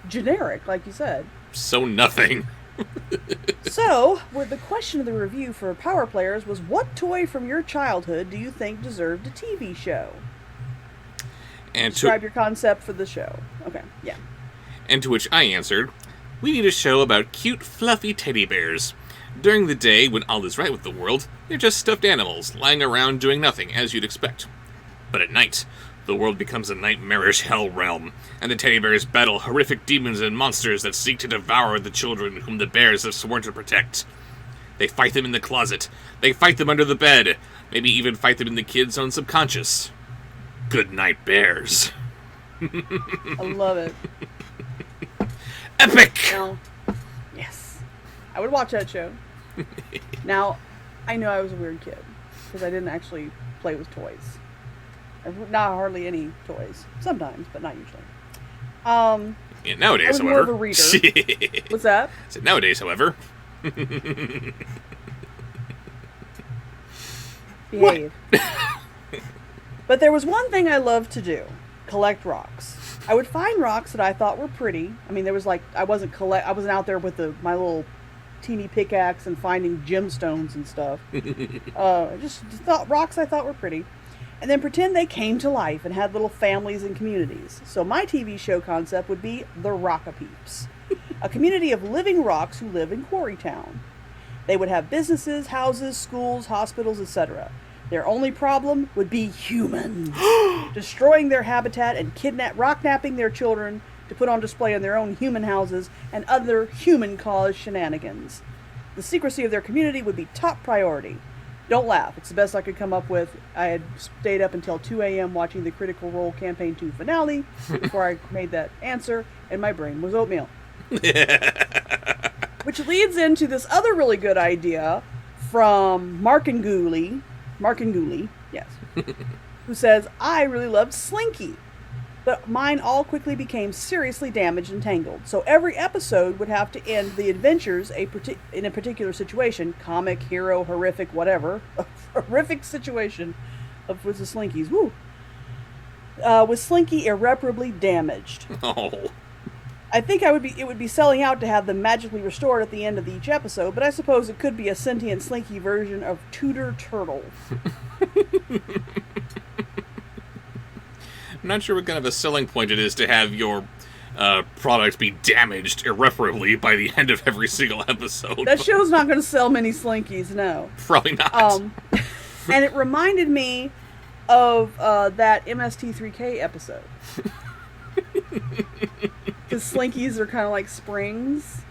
generic, like you said. So nothing. So, with the question of the review for Power Players was, what toy from your childhood do you think deserved a TV show? And Describe your concept for the show. Okay, yeah. And to which I answered, we need a show about cute, fluffy teddy bears. During the day, when all is right with the world, they're just stuffed animals, lying around doing nothing, as you'd expect. But at night, the world becomes a nightmarish hell realm, and the teddy bears battle horrific demons and monsters that seek to devour the children whom the bears have sworn to protect. They fight them in the closet, they fight them under the bed, maybe even fight them in the kids' own subconscious. Good night, bears. I love it. Epic! Now, yes. I would watch that show. Now, I know I was a weird kid, because I didn't actually play with toys. Not hardly any toys. Sometimes, but not usually. Yeah, nowadays, I was however. more of a reader. What's that? So nowadays, however. Behave. But there was one thing I loved to do. Collect rocks. I would find rocks that I thought were pretty. I mean, there was like, I wasn't out there with my little teeny pickaxe and finding gemstones and stuff. Just thought rocks I thought were pretty. and then pretend they came to life and had little families and communities. So my TV show concept would be the Rockapeeps, a community of living rocks who live in Quarrytown. They would have businesses, houses, schools, hospitals, etc. Their only problem would be humans, destroying their habitat and rocknapping their children to put on display in their own human houses and other human-caused shenanigans. The secrecy of their community would be top priority. Don't laugh. It's the best I could come up with. I had stayed up until 2 a.m. watching the Critical Role Campaign 2 finale before I made that answer, and my brain was oatmeal. Which leads into this other really good idea from Mark and Gooley, yes, who says, I really loved Slinky, but mine all quickly became seriously damaged and tangled. So every episode would have to end the adventures in a particular situation, comic, hero, horrific, whatever, a horrific situation with the Slinkies. Woo! With Slinky irreparably damaged. Oh. I think it would be selling out to have them magically restored at the end of each episode, but I suppose it could be a sentient Slinky version of Tudor Turtle. I'm not sure what kind of a selling point it is to have your product be damaged irreparably by the end of every single episode. That show's not going to sell many Slinkies, no. Probably not. And it reminded me of that MST3K episode. Because Slinkies are kind of like springs.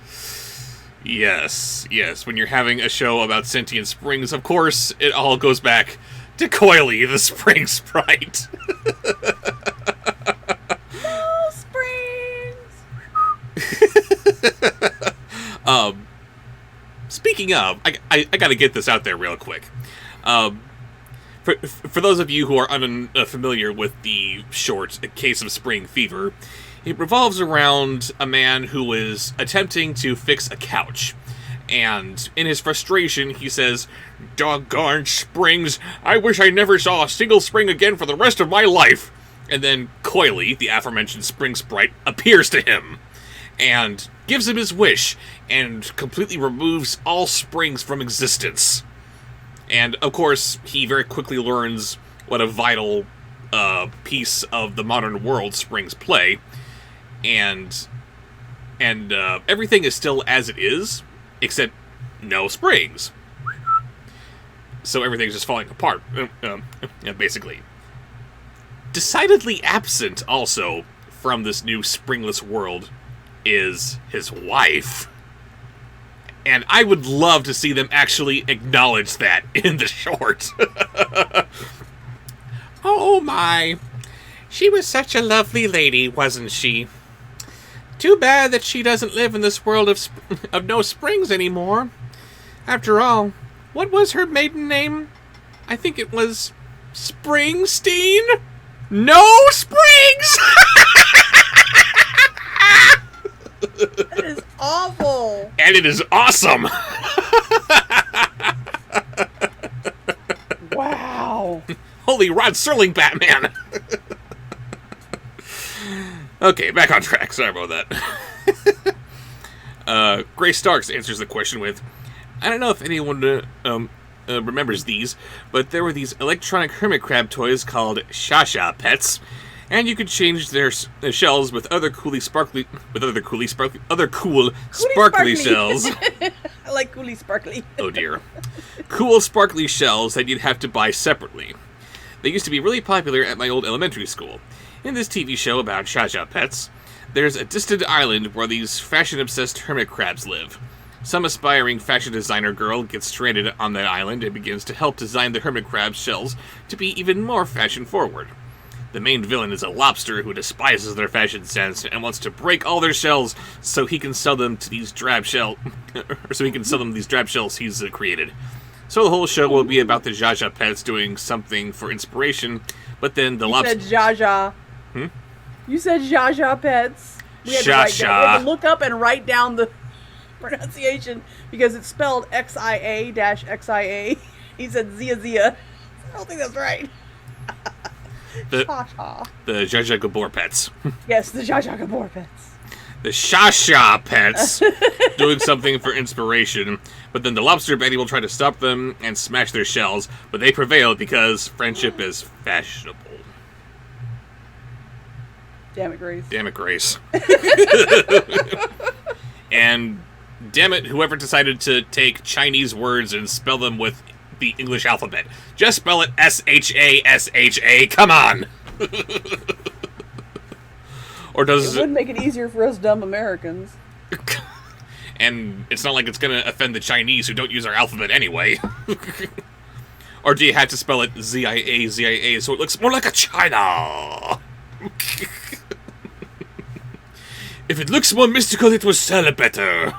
Yes. When you're having a show about sentient springs, of course, it all goes back to Coily, the spring sprite. No springs! Speaking of, I gotta get this out there real quick. For those of you who are unfamiliar with the short A Case of Spring Fever, it revolves around a man who is attempting to fix a couch. And in his frustration, he says, "Doggone springs, I wish I never saw a single spring again for the rest of my life." And then Coily, the aforementioned spring sprite, appears to him and gives him his wish and completely removes all springs from existence. And, of course, he very quickly learns what a vital piece of the modern world springs play. And everything is still as it is, except no springs. So everything's just falling apart, basically. Decidedly absent, also, from this new springless world is his wife. And I would love to see them actually acknowledge that in the short. Oh my. She was such a lovely lady, wasn't she? Too bad that she doesn't live in this world of no springs anymore. After all, what was her maiden name? I think it was Springsteen? No springs! That is awful. And it is awesome. Wow. Holy Rod Serling Batman. Okay, back on track. Sorry about that. Grace Starks answers the question with, I don't know if anyone remembers these, but there were these electronic hermit crab toys called Shasha Pets, and you could change their shells with other cool sparkly shells. I like coolie sparkly. Oh dear. Cool sparkly shells that you'd have to buy separately. They used to be really popular at my old elementary school. In this TV show about Shasha Pets, there's a distant island where these fashion-obsessed hermit crabs live. Some aspiring fashion designer girl gets stranded on that island and begins to help design the hermit crab shells to be even more fashion-forward. The main villain is a lobster who despises their fashion sense and wants to break all their shells so he can sell them to these drab shells he's created. So the whole show will be about the Jaja Pets doing something for inspiration, but then the lobster... You said Jaja. You said Jaja Pets. We had to look up and write down the pronunciation because it's spelled XIA-XIA. He said Zia. I don't think that's right. The Jaja Gabor Pets. Yes, the Jaja Gabor Pets. the Sha-Sha pets doing something for inspiration, but then the Lobster Betty will try to stop them and smash their shells, but they prevail because friendship is fashionable. Damn it, Grace. Damn it, Grace. And damn it, whoever decided to take Chinese words and spell them with the English alphabet. Just spell it S-H-A-S-H-A. Come on! Or does it would make it easier for us dumb Americans. And it's not like it's going to offend the Chinese who don't use our alphabet anyway. Or do you have to spell it Z-I-A, Z-I-A, so it looks more like a China? If it looks more mystical, it will sell better.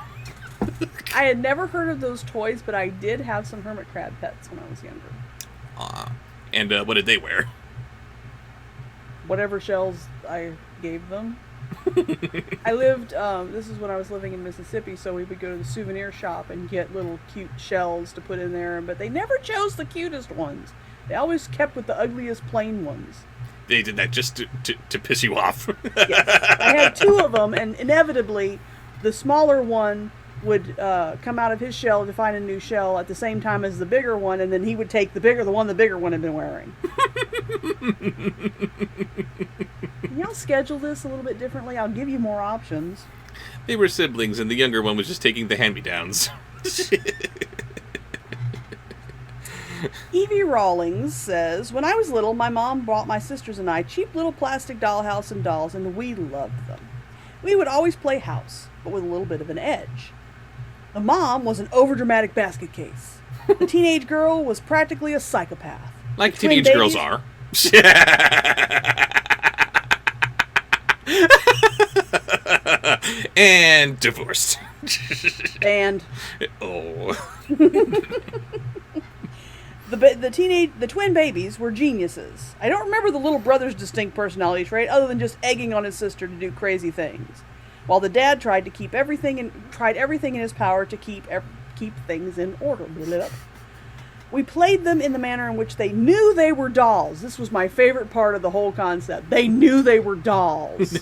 I had never heard of those toys, but I did have some hermit crab pets when I was younger. And what did they wear? Whatever shells I gave them. I lived, this is when I was living in Mississippi, so we would go to the souvenir shop and get little cute shells to put in there, but they never chose the cutest ones. They always kept with the ugliest plain ones. They did that just to piss you off. Yes. I had two of them, and inevitably, the smaller one would come out of his shell to find a new shell at the same time as the bigger one, and then he would take the one the bigger one had been wearing. Can y'all schedule this a little bit differently? I'll give you more options. They were siblings, and the younger one was just taking the hand-me-downs. Evie Rawlings says, when I was little, my mom bought my sisters and I cheap little plastic dollhouse and dolls, and we loved them. We would always play house, but with a little bit of an edge. The mom was an overdramatic basket case. The teenage girl was practically a psychopath. Like teenage girls are. And divorced. And oh. The twin babies were geniuses. I don't remember the little brother's distinct personality trait other than just egging on his sister to do crazy things, while the dad tried to keep everything in his power to keep things in order. We played them in the manner in which they knew they were dolls. This was my favorite part of the whole concept. They knew they were dolls.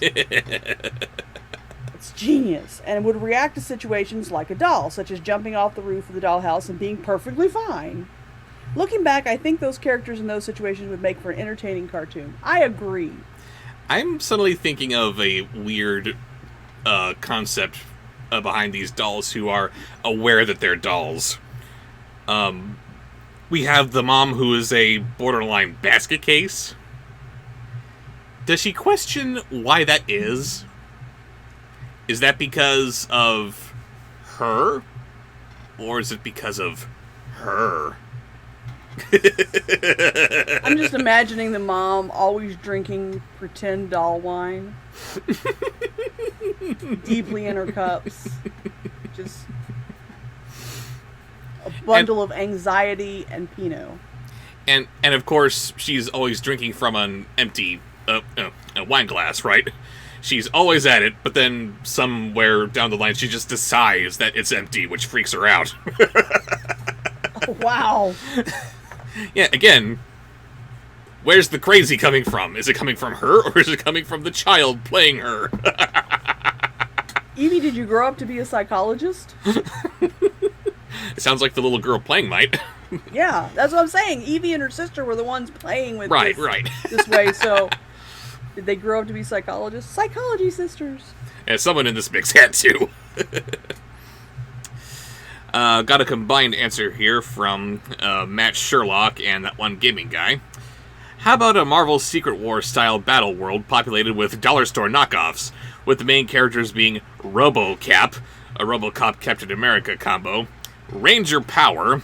It's genius, and would react to situations like a doll, such as jumping off the roof of the dollhouse and being perfectly fine. Looking back, I think those characters in those situations would make for an entertaining cartoon. I agree. I'm suddenly thinking of a weird concept behind these dolls who are aware that they're dolls. We have the mom who is a borderline basket case. Does she question why that is? Is that because of her? Or is it because of her? I'm just imagining the mom always drinking pretend doll wine. Deeply in her cups. Just a bundle of anxiety and Pinot. And of course, she's always drinking from an empty a wine glass, right? She's always at it, but then somewhere down the line, she just decides that it's empty, which freaks her out. Oh, wow. Yeah, again, where's the crazy coming from? Is it coming from her, or is it coming from the child playing her? Evie, did you grow up to be a psychologist? It sounds like the little girl playing might. Yeah, that's what I'm saying. Evie and her sister were the ones playing with right. this way, so did they grow up to be psychologists? Psychology sisters. And someone in this mix had to. Got a combined answer here from Matt Sherlock and that one gaming guy. How about a Marvel Secret Wars style battle world populated with dollar store knockoffs, with the main characters being RoboCap, a RoboCop Captain America combo, Ranger Power,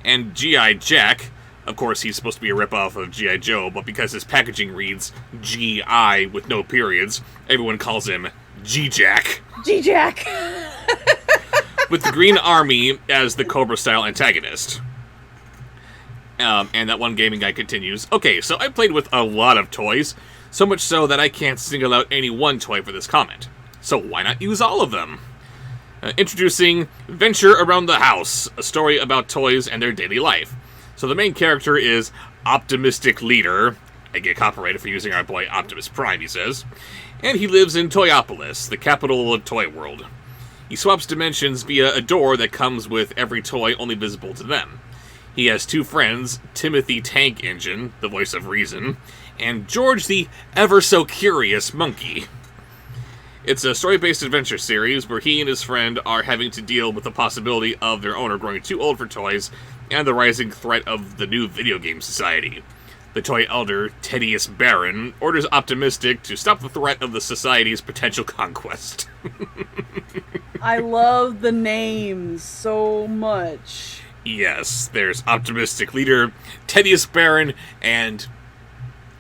and G.I. Jack. Of course, he's supposed to be a ripoff of G.I. Joe, but because his packaging reads G.I. with no periods, everyone calls him G-Jack. G-Jack! With the Green Army as the Cobra-style antagonist. And that one gaming guy continues, okay, so I played with a lot of toys, so much so that I can't single out any one toy for this comment. So why not use all of them? Introducing Venture Around the House, a story about toys and their daily life. So the main character is Optimistic Leader, I get copyrighted for using our boy Optimus Prime, he says. And he lives in Toyopolis, the capital of Toy World. He swaps dimensions via a door that comes with every toy only visible to them. He has 2 friends, Timothy Tank Engine, the voice of reason, and George the ever-so-curious monkey. It's a story-based adventure series where he and his friend are having to deal with the possibility of their owner growing too old for toys and the rising threat of the new video game society. The toy elder, Thaddeus Barron, orders Optimistic to stop the threat of the society's potential conquest. I love the names so much. Yes, there's Optimistic leader, Thaddeus Barron, and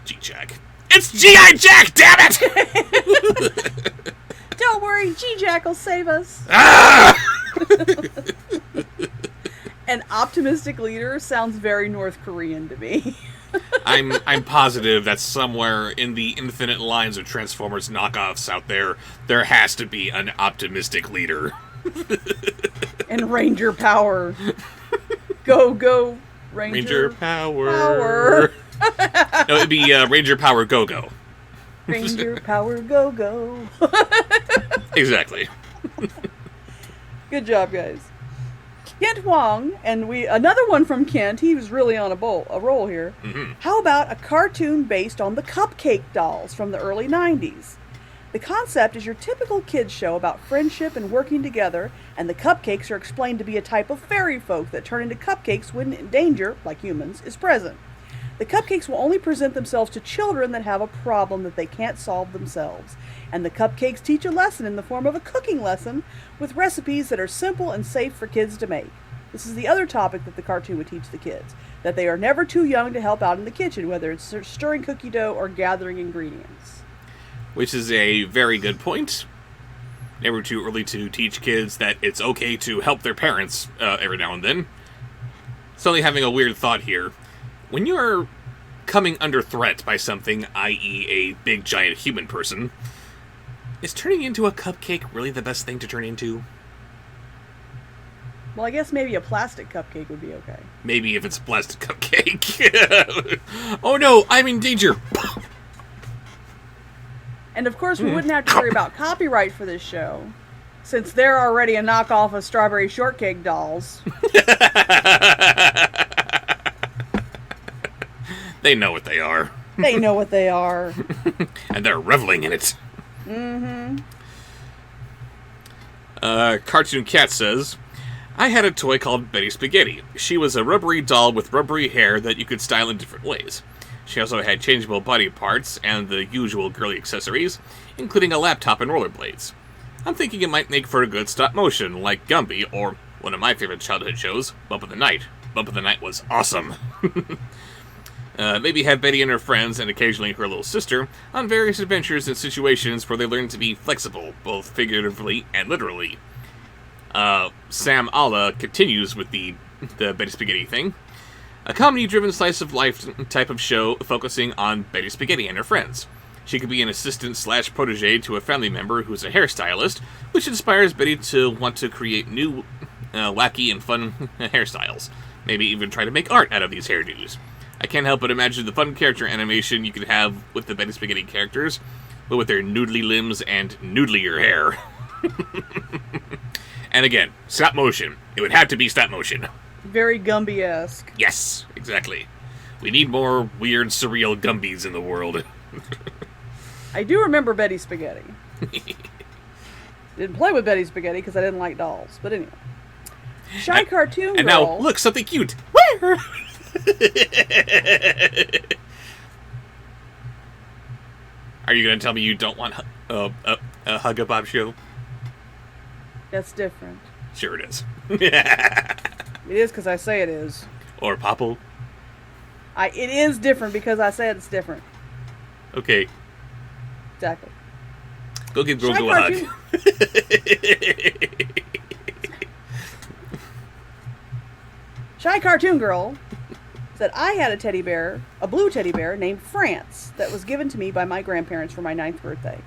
G-Jack. It's G.I. Jack, damn it! Don't worry, G-Jack will save us. Ah! An optimistic leader sounds very North Korean to me. I'm positive that somewhere in the infinite lines of Transformers knockoffs out there has to be an optimistic leader. And Ranger Power. Go, go, Ranger Power. No, it'd be Ranger Power Go-Go. Ranger Power Go, go. Exactly. Good job, guys. Kent Huang, and another one from Kent. He was really on a roll here. Mm-hmm. How about a cartoon based on the Cupcake Dolls from the early 90s? The concept is your typical kids show about friendship and working together, and the cupcakes are explained to be a type of fairy folk that turn into cupcakes when danger, like humans, is present. The cupcakes will only present themselves to children that have a problem that they can't solve themselves, and the cupcakes teach a lesson in the form of a cooking lesson with recipes that are simple and safe for kids to make. This is the other topic that the cartoon would teach the kids, that they are never too young to help out in the kitchen, whether it's stirring cookie dough or gathering ingredients. Which is a very good point. Never too early to teach kids that it's okay to help their parents every now and then. Suddenly having a weird thought here. When you're coming under threat by something, i.e. a big giant human person, is turning into a cupcake really the best thing to turn into? Well, I guess maybe a plastic cupcake would be okay. Maybe if it's a plastic cupcake. Oh no, I'm in danger! And of course, we wouldn't have to worry about copyright for this show, since they're already a knockoff of Strawberry Shortcake Dolls. They know what they are. They know what they are. And they're reveling in it. Mm-hmm. Cartoon Cat says, I had a toy called Betty Spaghetti. She was a rubbery doll with rubbery hair that you could style in different ways. She also had changeable body parts and the usual girly accessories, including a laptop and rollerblades. I'm thinking it might make for a good stop motion, like Gumby, or one of my favorite childhood shows, Bump of the Night. Bump of the Night was awesome. Maybe have Betty and her friends, and occasionally her little sister, on various adventures and situations where they learn to be flexible, both figuratively and literally. Sam Allah continues with the Betty Spaghetti thing. A comedy-driven slice-of-life type of show focusing on Betty Spaghetti and her friends. She could be an assistant/protege to a family member who's a hairstylist, which inspires Betty to want to create new, wacky and fun hairstyles. Maybe even try to make art out of these hairdos. I can't help but imagine the fun character animation you could have with the Betty Spaghetti characters, but with their noodly limbs and noodlier hair. And again, stop motion. It would have to be stop motion. Very Gumby-esque. Yes, exactly. We need more weird, surreal Gumbies in the world. I do remember Betty Spaghetti. Didn't play with Betty Spaghetti because I didn't like dolls. But anyway. Shy Cartoon Girl. And now, look, something cute. Where? Are you going to tell me you don't want a Hugga Bob show? That's different. Sure it is. It is because I say it is. Or Popple. It is different because I said it's different. Okay. Exactly. Go give Grogu a hug. Shy Cartoon Girl said, I had a blue teddy bear named France that was given to me by my grandparents for my 9th birthday.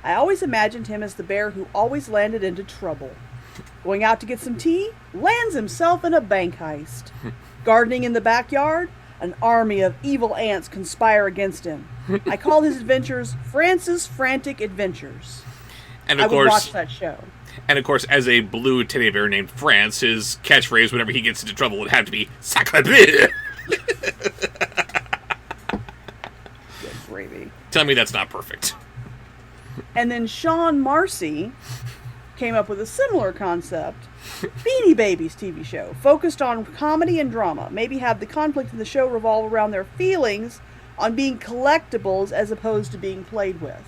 I always imagined him as the bear who always landed into trouble. Going out to get some tea, lands himself in a bank heist. Gardening in the backyard, An army of evil ants conspire against him. I call his adventures France's Frantic Adventures. And I would watch that show. And of course, as a blue teddy bear named France, his catchphrase whenever he gets into trouble would have to be "Sacre bleu!" Good gravy. Tell me that's not perfect. And then Sean Marcy came up with a similar concept. Beanie Babies TV show, focused on comedy and drama. Maybe have the conflict in the show revolve around their feelings on being collectibles as opposed to being played with.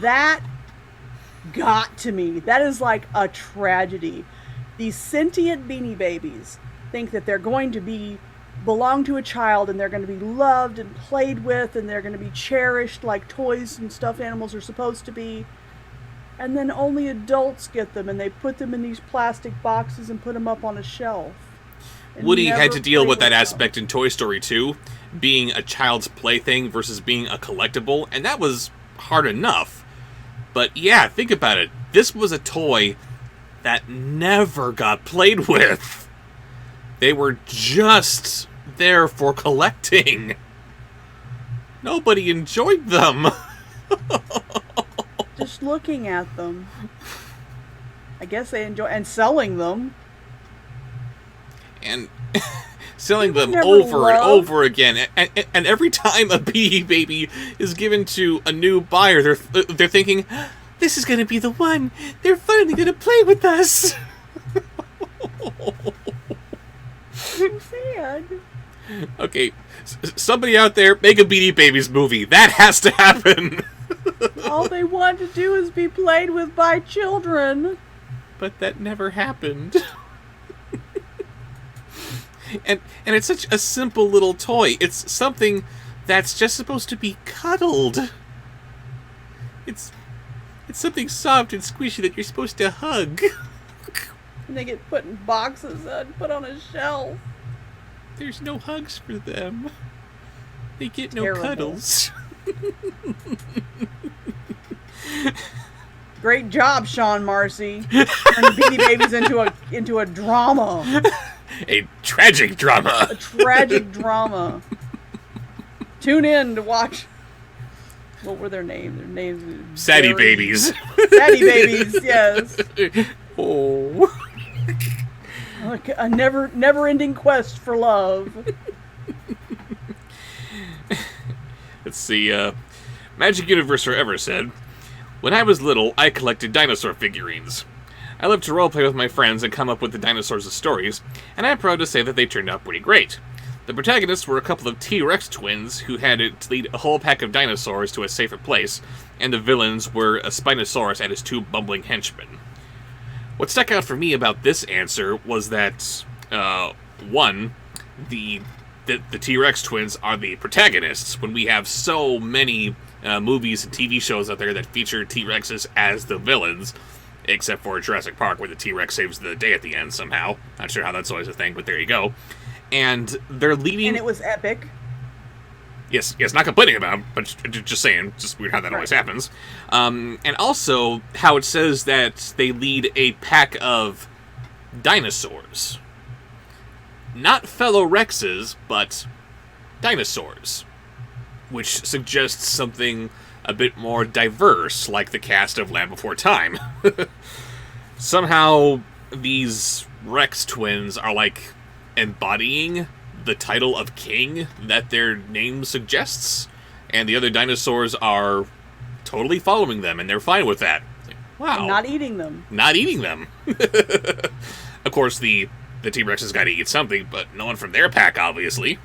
That got to me. That is like a tragedy. These sentient Beanie Babies think that they're going to belong to a child, and they're going to be loved and played with, and they're going to be cherished like toys and stuffed animals are supposed to be. And then only adults get them, and they put them in these plastic boxes and put them up on a shelf. Woody had to deal with that aspect in Toy Story 2, being a child's plaything versus being a collectible, and that was hard enough. But yeah, think about it. This was a toy that never got played with. They were just there for collecting. Nobody enjoyed them. Just looking at them. I guess they enjoy... And selling them. And selling them over and over again. And every time a Beanie Baby is given to a new buyer, they're thinking, this is going to be the one. They're finally going to play with us. So sad. Okay, somebody out there, make a Beanie Babies movie. That has to happen. All they want to do is be played with by children. But that never happened. And it's such a simple little toy. It's something that's just supposed to be cuddled. It's something soft and squishy that you're supposed to hug. And they get put in boxes and put on a shelf. There's no hugs for them. They get no Terrible. cuddles. Great job, Sean Marcy. Turning Beanie Babies into a drama. A tragic drama. A tragic drama. Tune in to watch. What were their names? Their names. Sadie Babies. Sadie Babies. Yes. Oh. Like a never-ending quest for love. Let's see. Magic Universe Forever said, when I was little, I collected dinosaur figurines. I loved to roleplay with my friends and come up with the dinosaurs as stories, and I'm proud to say that they turned out pretty great. The protagonists were a couple of T-Rex twins who had to lead a whole pack of dinosaurs to a safer place, and the villains were a Spinosaurus and his two bumbling henchmen. What stuck out for me about this answer was that, one, the T-Rex twins are the protagonists, when we have so many movies and TV shows out there that feature T-Rexes as the villains, except for Jurassic Park, where the T-Rex saves the day at the end somehow. Not sure how that's always a thing, but there you go. And they're leading... And it was epic. Yes, not complaining about it, but just saying, just weird how that always happens. And also, how it says that they lead a pack of dinosaurs. Not fellow Rexes, but dinosaurs. Which suggests something a bit more diverse, like the cast of Land Before Time. Somehow, these Rex twins are like embodying the title of king that their name suggests, and the other dinosaurs are totally following them, and they're fine with that. Like, wow. And not eating them. Not eating them. Of course, the T-Rex has got to eat something, but no one from their pack, obviously.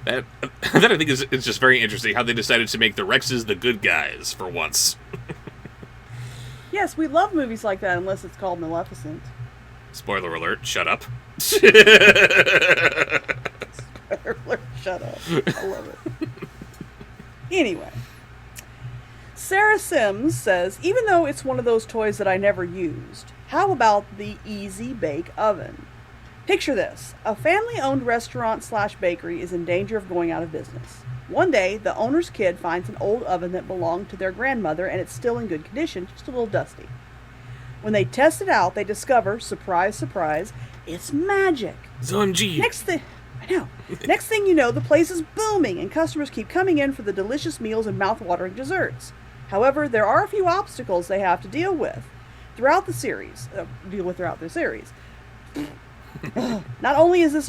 That I think is just very interesting, how they decided to make the Rexes the good guys, for once. Yes, we love movies like that, unless it's called Maleficent. Spoiler alert, shut up. Spoiler alert, shut up. I love it. Anyway. Sarah Sims says, even though it's one of those toys that I never used, how about the Easy Bake Oven? Picture this. A family-owned restaurant/bakery is in danger of going out of business. One day, the owner's kid finds an old oven that belonged to their grandmother, and it's still in good condition, just a little dusty. When they test it out, they discover, surprise, surprise, it's magic. Zonji. I know. Next thing you know, the place is booming, and customers keep coming in for the delicious meals and mouth-watering desserts. However, there are a few obstacles they have to deal with throughout the series. Not only is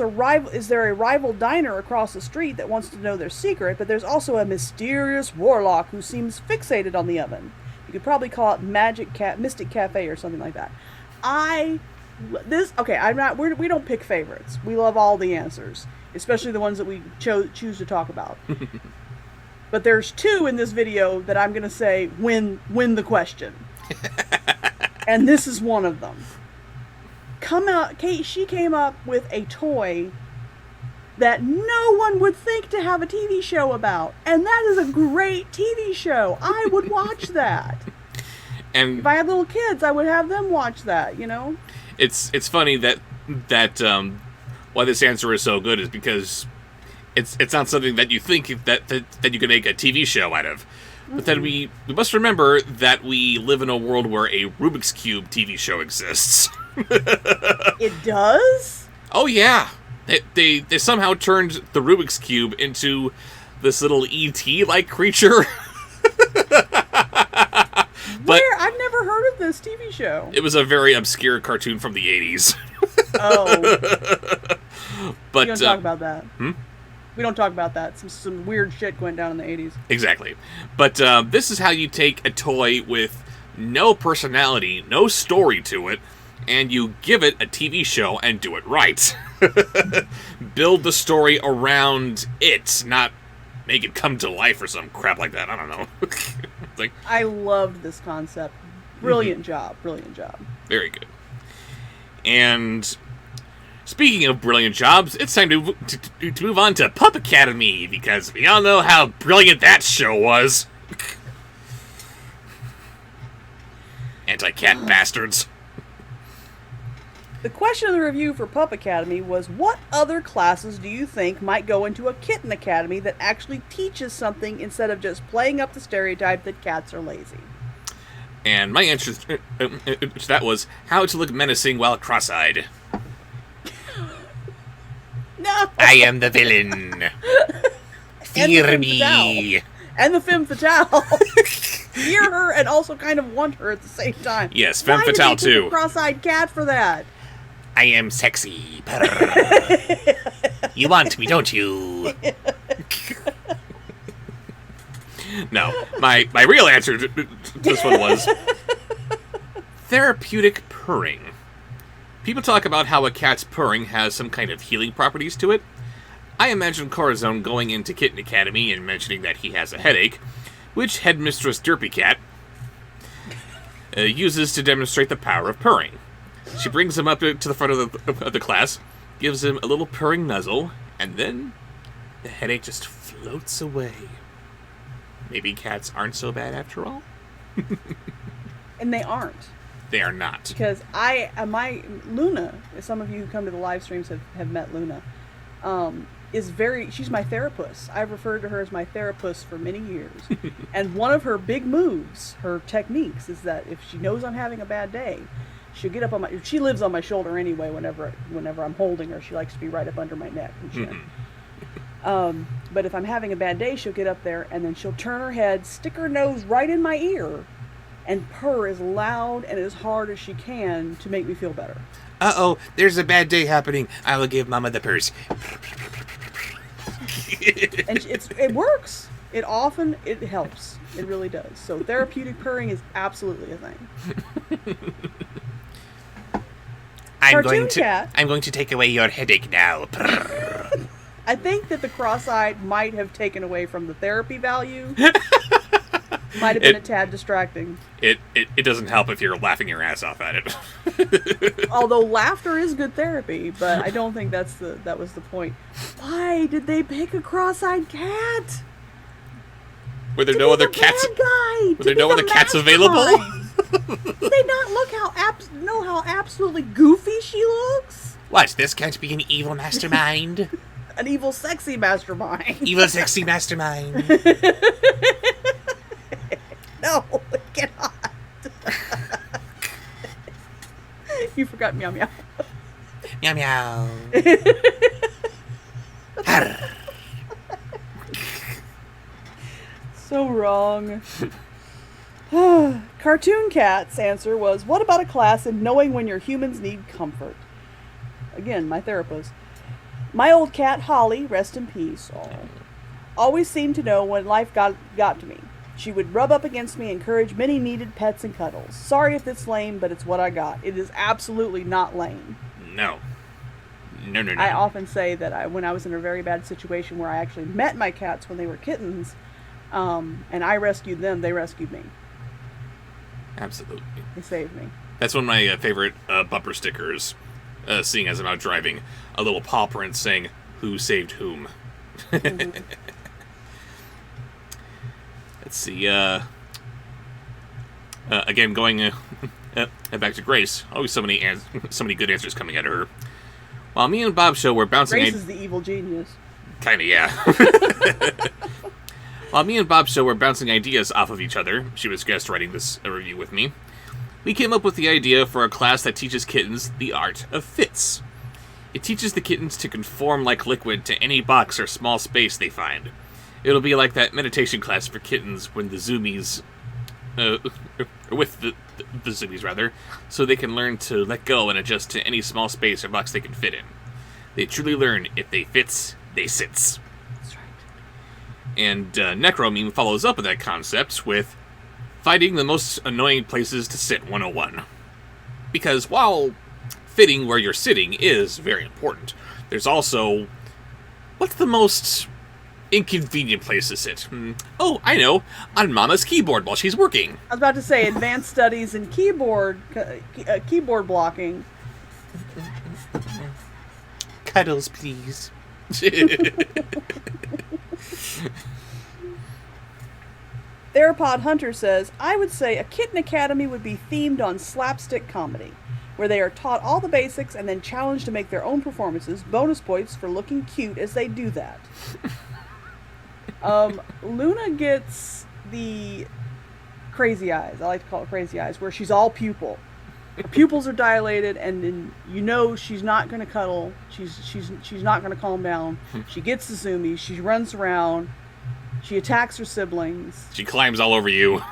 there a rival diner across the street that wants to know their secret, but there's also a mysterious warlock who seems fixated on the oven. You could probably call it Mystic Cafe or something like that. We don't pick favorites. We love all the answers, especially the ones that we choose to talk about. But there's two in this video that I'm going to say win the question. And this is one of them. She came up with a toy that no one would think to have a TV show about. And that is a great TV show. I would watch that. And if I had little kids, I would have them watch that, you know? It's funny that why this answer is so good is because it's not something that you think that you can make a TV show out of. Mm-hmm. But then we must remember that we live in a world where a Rubik's Cube TV show exists. It does? Oh yeah. They somehow turned the Rubik's Cube into this little E.T.-like creature. But I've never heard of this TV show. It was a very obscure cartoon from the 80s. Oh. But we don't talk about that. We don't talk about that. Some weird shit went down in the 80s. Exactly. But this is how you take a toy with no personality, no story to it, and you give it a TV show and do it right. Build the story around it, not make it come to life or some crap like that. I don't know. I loved this concept. Brilliant job. Very good. And speaking of brilliant jobs, it's time to move on to Pup Academy, because we all know how brilliant that show was. Anti-cat bastards. The question of the review for Pup Academy was, what other classes do you think might go into a kitten academy that actually teaches something instead of just playing up the stereotype that cats are lazy? And my answer to that was how to look menacing while cross-eyed. No! I am the villain. Fear me. And the femme fatale. Fear her and also kind of want her at the same time. Yes, femme fatale too. Why did they pick a cross-eyed cat for that? I am sexy. You want me, don't you? No, my real answer to this one was therapeutic purring. People talk about how a cat's purring has some kind of healing properties to it. I imagine Corazon going into Kitten Academy and mentioning that he has a headache, which Headmistress Derpy Cat uses to demonstrate the power of purring. She brings him up to the front of the class, gives him a little purring nuzzle, and then the headache just floats away. Maybe cats aren't so bad after all? And they aren't. They are not. Because Luna, some of you who come to the live streams have met Luna, she's my therapist. I've referred to her as my therapist for many years. And one of her big moves, her techniques, is that if she knows I'm having a bad day, she'll get up on she lives on my shoulder anyway whenever I'm holding her. She likes to be right up under my neck and chin. But if I'm having a bad day, she'll get up there and then she'll turn her head, stick her nose right in my ear, and purr as loud and as hard as she can to make me feel better. Uh-oh, there's a bad day happening. I will give Mama the purse. And it works. It helps. It really does. So therapeutic purring is absolutely a thing. I'm going to take away your headache now. I think that the cross-eyed might have taken away from the therapy value. Might have been a tad distracting. It doesn't help if you're laughing your ass off at it. Although laughter is good therapy, but I don't think that was the point. Why did they pick a cross-eyed cat? Were there no other cats? Were there no other cats available? Did they not know how absolutely goofy she looks? What? This can't be an evil mastermind. An evil, sexy mastermind. Evil, sexy mastermind. No, it cannot. You forgot meow meow. Meow meow. wrong. Cartoon Cat's answer was, what about a class in knowing when your humans need comfort? Again, my therapist. My old cat, Holly, rest in peace, always seemed to know when life got to me. She would rub up against me and encourage many needed pets and cuddles. Sorry if it's lame, but it's what I got. It is absolutely not lame. No. No. I often say that when I was in a very bad situation where I actually met my cats when they were kittens, and I rescued them, they rescued me. Absolutely. They saved me. That's one of my favorite bumper stickers, seeing as I'm out driving. A little paw print saying, "Who saved whom?" Mm-hmm. Let's see. Again, going back to Grace. Always so many good answers coming out of her. While me and Bob's show were bouncing... Grace is the evil genius. Kinda, yeah. While me and Bob's show were bouncing ideas off of each other, she was guest writing this review with me, we came up with the idea for a class that teaches kittens the art of fits. It teaches the kittens to conform like liquid to any box or small space they find. It'll be like that meditation class for kittens when the zoomies... with the zoomies, rather, so they can learn to let go and adjust to any small space or box they can fit in. They truly learn if they fits, they sits. That's right. And Necro Meme follows up with that concept with finding the most annoying places to sit 101. Because while fitting where you're sitting is very important, there's also, what's the most inconvenient place to sit? Oh, I know, on Mama's keyboard while she's working. I was about to say advanced studies in keyboard blocking. Cuddles, please. Theropod Hunter says, I would say a Kitten Academy would be themed on slapstick comedy, where they are taught all the basics and then challenged to make their own performances, bonus points for looking cute as they do that. Luna gets the crazy eyes. I like to call it crazy eyes, where she's all pupil. Her pupils are dilated, and then you know she's not going to cuddle. She's not going to calm down. She gets the zoomies. She runs around. She attacks her siblings. She climbs all over you.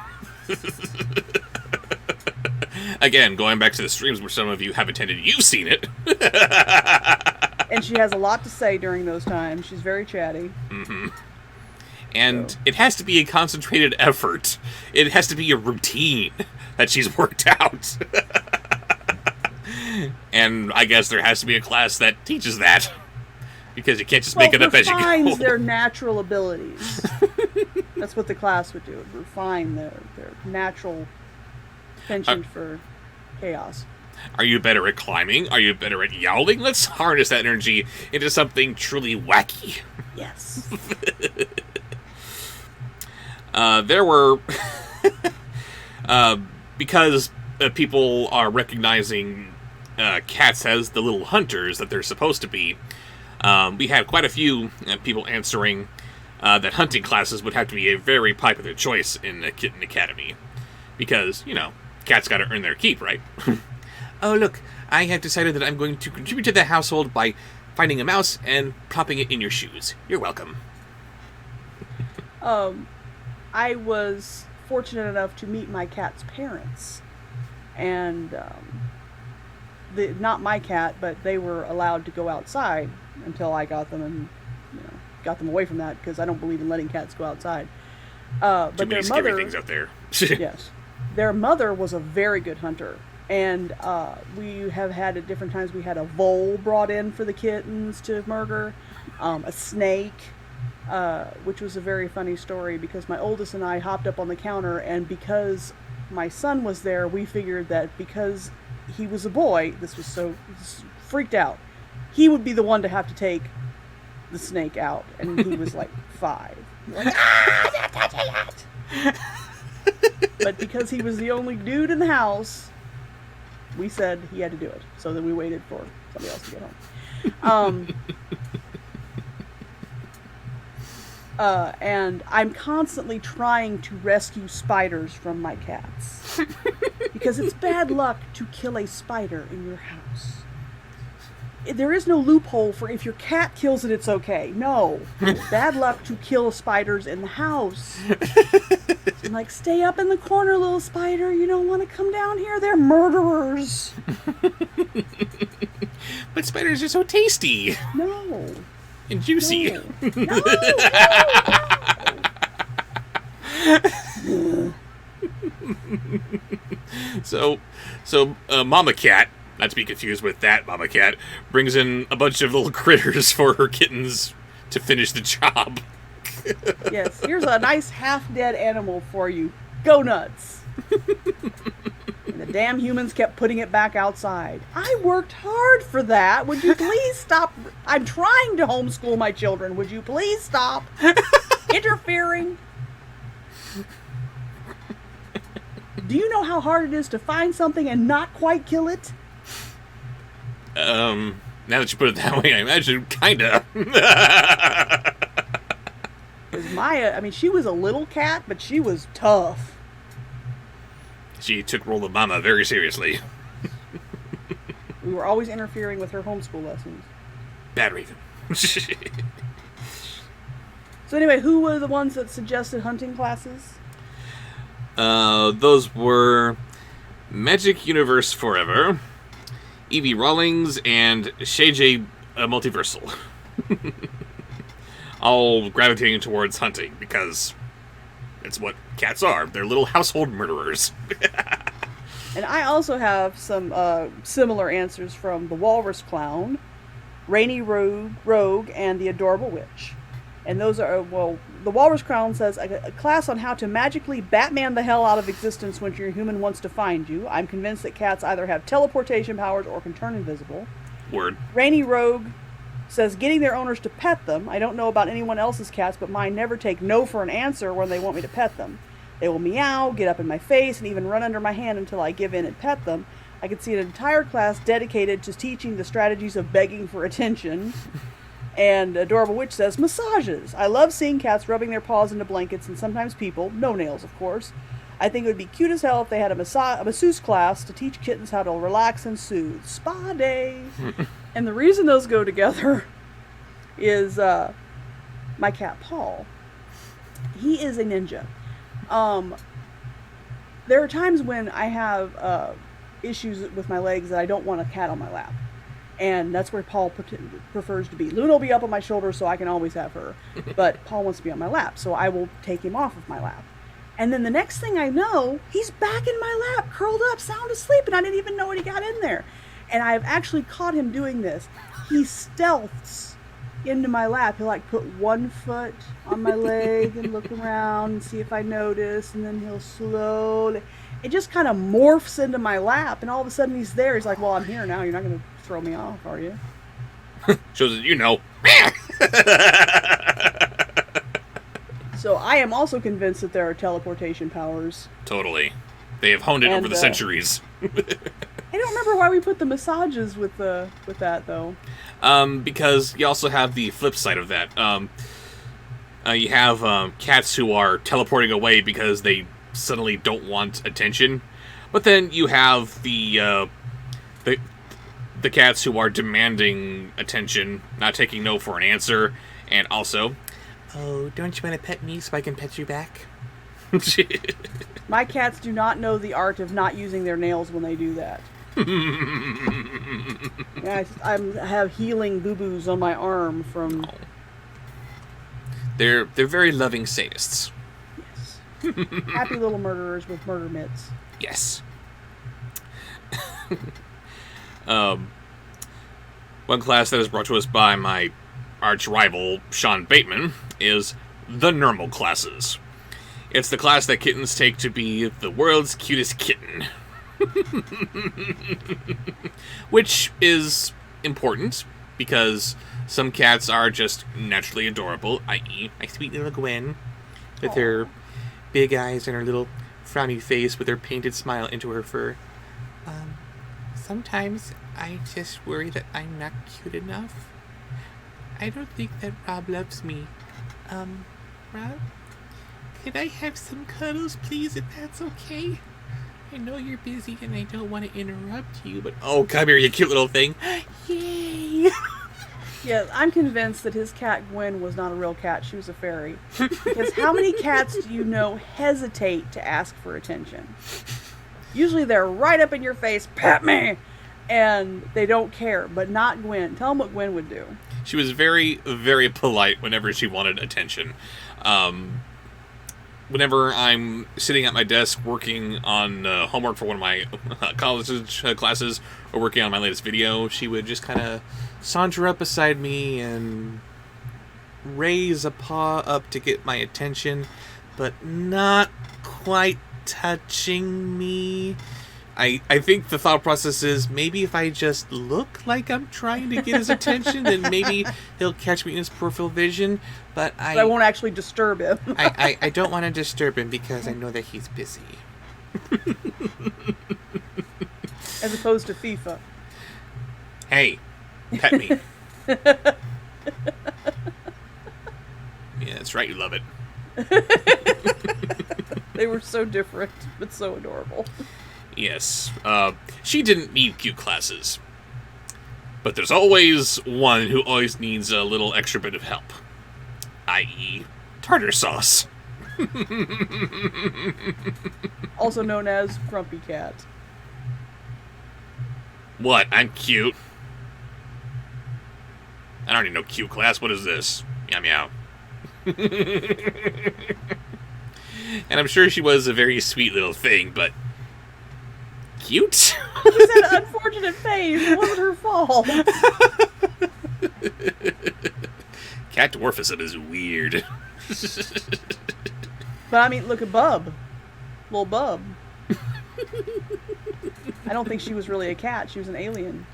Again, going back to the streams where some of you have attended, you've seen it. And she has a lot to say during those times. She's very chatty. Mm-hmm. And it has to be a concentrated effort. It has to be a routine that she's worked out. And I guess there has to be a class that teaches that. Because you can't just make it up as you go. Refines their natural abilities. That's what the class would do. It would refine their natural penchant for chaos. Are you better at climbing? Are you better at yowling? Let's harness that energy into something truly wacky. Yes. There were... because people are recognizing cats as the little hunters that they're supposed to be, we had quite a few people answering that hunting classes would have to be a very popular choice in the Kitten Academy. Because, you know, cats gotta earn their keep, right? Oh, look, I have decided that I'm going to contribute to the household by finding a mouse and plopping it in your shoes. You're welcome. I was fortunate enough to meet my cat's parents. And, not my cat, but they were allowed to go outside until I got them and, got them away from that, because I don't believe in letting cats go outside. But too many scary things out there. Yes. Their mother was a very good hunter. And we have had at different times, we had a vole brought in for the kittens to murder, a snake, which was a very funny story because my oldest and I hopped up on the counter, and because my son was there, we figured that because he was a boy, this freaked out, he would be the one to have to take the snake out, and he was like 5. Like, not touching it! But because he was the only dude in the house, we said he had to do it. So then we waited for somebody else to get home. And I'm constantly trying to rescue spiders from my cats. Because it's bad luck to kill a spider in your house. there is no loophole for if your cat kills it, it's okay. No. Bad luck to kill spiders in the house. I'm like, stay up in the corner, little spider. You don't want to come down here. They're murderers. But spiders are so tasty. No. And juicy. No. So, Mama Cat, not to be confused with that Mama Cat, brings in a bunch of little critters for her kittens to finish the job. Yes, here's a nice half-dead animal for you. Go nuts. And the damn humans kept putting it back outside. I worked hard for that. Would you please stop? I'm trying to homeschool my children. Would you please stop interfering? Do you know how hard it is to find something and not quite kill it? Now that you put it that way, I imagine kinda. Because Maya, I mean, she was a little cat, but she was tough. She took role of Mama very seriously. We were always interfering with her homeschool lessons. Bad Raven. So anyway, who were the ones that suggested hunting classes? Those were Magic Universe Forever, Evie Rawlings, and Shay J Multiversal. All gravitating towards hunting, because it's what cats are. They're little household murderers. And I also have some similar answers from the Walrus Clown, Rainy Rogue, and the Adorable Witch. And those are, well, the Walrus Clown says, a class on how to magically Batman the hell out of existence when your human wants to find you. I'm convinced that cats either have teleportation powers or can turn invisible. Word. Rainy Rogue says, getting their owners to pet them. I don't know about anyone else's cats, but mine never take no for an answer when they want me to pet them. They will meow, get up in my face, and even run under my hand until I give in and pet them. I could see an entire class dedicated to teaching the strategies of begging for attention. And Adorable Witch says, massages. I love seeing cats rubbing their paws into blankets and sometimes people, no nails of course. I think it would be cute as hell if they had a masseuse class to teach kittens how to relax and soothe. Spa day. And the reason those go together is my cat Paul. He is a ninja. There are times when I have issues with my legs that I don't want a cat on my lap. And that's where Paul prefers to be. Luna will be up on my shoulder so I can always have her. But Paul wants to be on my lap, so I will take him off of my lap. And then the next thing I know, he's back in my lap, curled up, sound asleep, and I didn't even know when he got in there. And I've actually caught him doing this. He stealths into my lap. He'll like put one foot on my leg and look around and see if I notice, and then he'll slowly... It just kind of morphs into my lap, and all of a sudden he's there. He's like, well, I'm here now. You're not going to throw me off, are you? Shows that you know. So I am also convinced that there are teleportation powers. Totally. They have honed it over the centuries. I don't remember why we put the massages with that, though. Because you also have the flip side of that. You have cats who are teleporting away because they suddenly don't want attention. But then you have the cats who are demanding attention, not taking no for an answer, and also, oh, don't you want to pet me so I can pet you back? My cats do not know the art of not using their nails when they do that. I have healing boo-boos on my arm from... Oh. They're very loving sadists. Yes. Happy little murderers with murder mitts. Yes. One class that is brought to us by my arch rival, Sean Bateman, is the normal classes. It's the class that kittens take to be the world's cutest kitten. Which is important, because some cats are just naturally adorable, i.e. my sweet little Gwen, with her big eyes and her little frowny face with her painted smile into her fur. Sometimes I just worry that I'm not cute enough. I don't think that Rob loves me. Rob? Could I have some cuddles, please, if that's okay? I know you're busy and I don't want to interrupt you, but... Oh, come here, you cute little thing. Yay! me. Yeah, I'm convinced that his cat Gwen was not a real cat. She was a fairy. Because how many cats do you know hesitate to ask for attention? Usually they're right up in your face, pet me! And they don't care, but not Gwen. Tell them what Gwen would do. She was very, very polite whenever she wanted attention. Whenever I'm sitting at my desk working on homework for one of my college classes or working on my latest video, she would just kind of saunter up beside me and raise a paw up to get my attention, but not quite touching me. I think the thought process is maybe if I just look like I'm trying to get his attention, then maybe he'll catch me in his peripheral vision. But I won't actually disturb him. I don't want to disturb him because I know that he's busy. As opposed to FIFA. Hey, pet me. Yeah, that's right, you love it. They were so different, but so adorable. Yes, she didn't need cute classes. But there's always one who always needs a little extra bit of help. I.e., tartar sauce. Also known as Grumpy Cat. What? I'm cute? I don't need no cute class. What is this? Meow meow. And I'm sure she was a very sweet little thing, but cute? She had an unfortunate face. It wasn't her fault. Cat dwarfism is weird. But I mean, look at Bub. Little Bub. I don't think she was really a cat. She was an alien.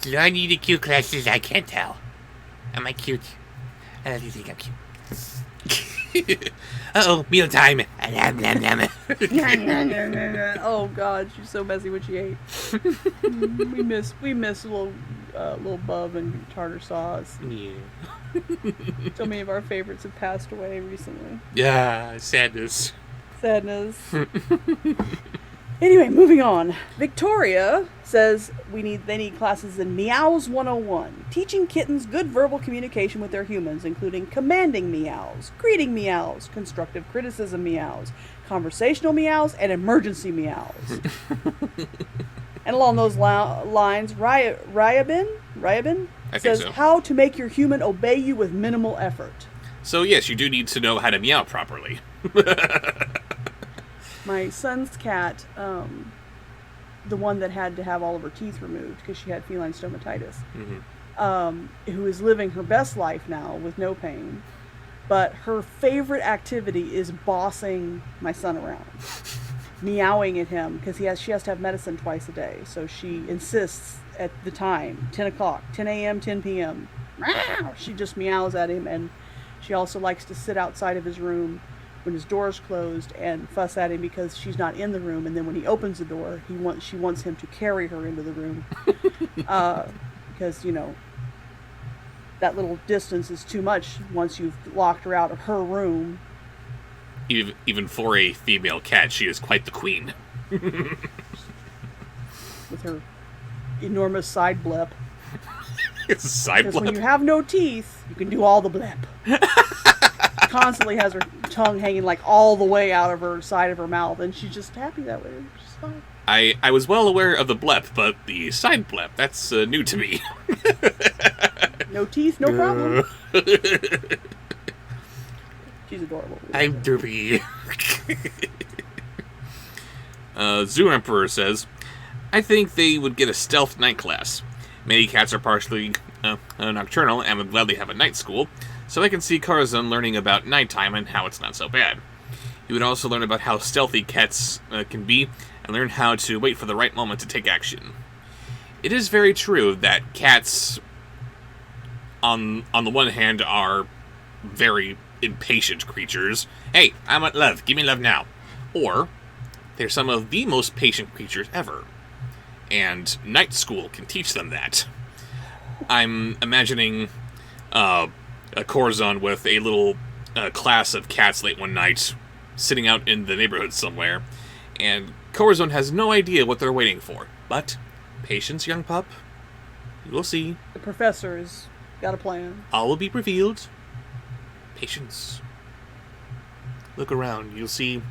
Do I need a cute classes? I can't tell. Am I cute? I don't think I'm cute. Uh-oh, mealtime. Oh God, she's so messy when she ate. we miss little Bub and tartar sauce. Yeah. So many of our favorites have passed away recently. Yeah, sadness. Sadness. Anyway, moving on. Victoria says they need classes in Meows 101, teaching kittens good verbal communication with their humans, including commanding meows, greeting meows, constructive criticism meows, conversational meows, and emergency meows. And along those lines, Ryabin says so. How to make your human obey you with minimal effort. So yes, you do need to know how to meow properly. My son's cat, the one that had to have all of her teeth removed because she had feline stomatitis, who is living her best life now with no pain, but her favorite activity is bossing my son around, meowing at him because she has to have medicine twice a day, so she insists at the time, 10 o'clock, 10 a.m., 10 p.m. She just meows at him, and she also likes to sit outside of his room when his door's closed and fuss at him because she's not in the room, and then when he opens the door, she wants him to carry her into the room because, you know, that little distance is too much once you've locked her out of her room. Even for a female cat, she is quite the queen. With her enormous side blip. Side Because blip? when you have no teeth, you can do all the blip. Constantly has her tongue hanging like all the way out of her side of her mouth, and she's just happy that way. She's fine. I was well aware of the blep, but the side blep, that's new to me. No teeth, no problem. She's adorable. I'm derpy. Zoo Emperor says, I think they would get a stealth night class. Many cats are partially nocturnal and would gladly have a night school, so I can see Corazon learning about nighttime and how it's not so bad. He would also learn about how stealthy cats can be and learn how to wait for the right moment to take action. It is very true that cats, on the one hand, are very impatient creatures. Hey, I want love. Give me love now. Or, they're some of the most patient creatures ever. And night school can teach them that. I'm imagining a Corazon with a little class of cats late one night, sitting out in the neighborhood somewhere, and Corazon has no idea what they're waiting for, but Patience, young pup. You will see. The professor has got a plan. All will be revealed. Patience. Look around. You'll see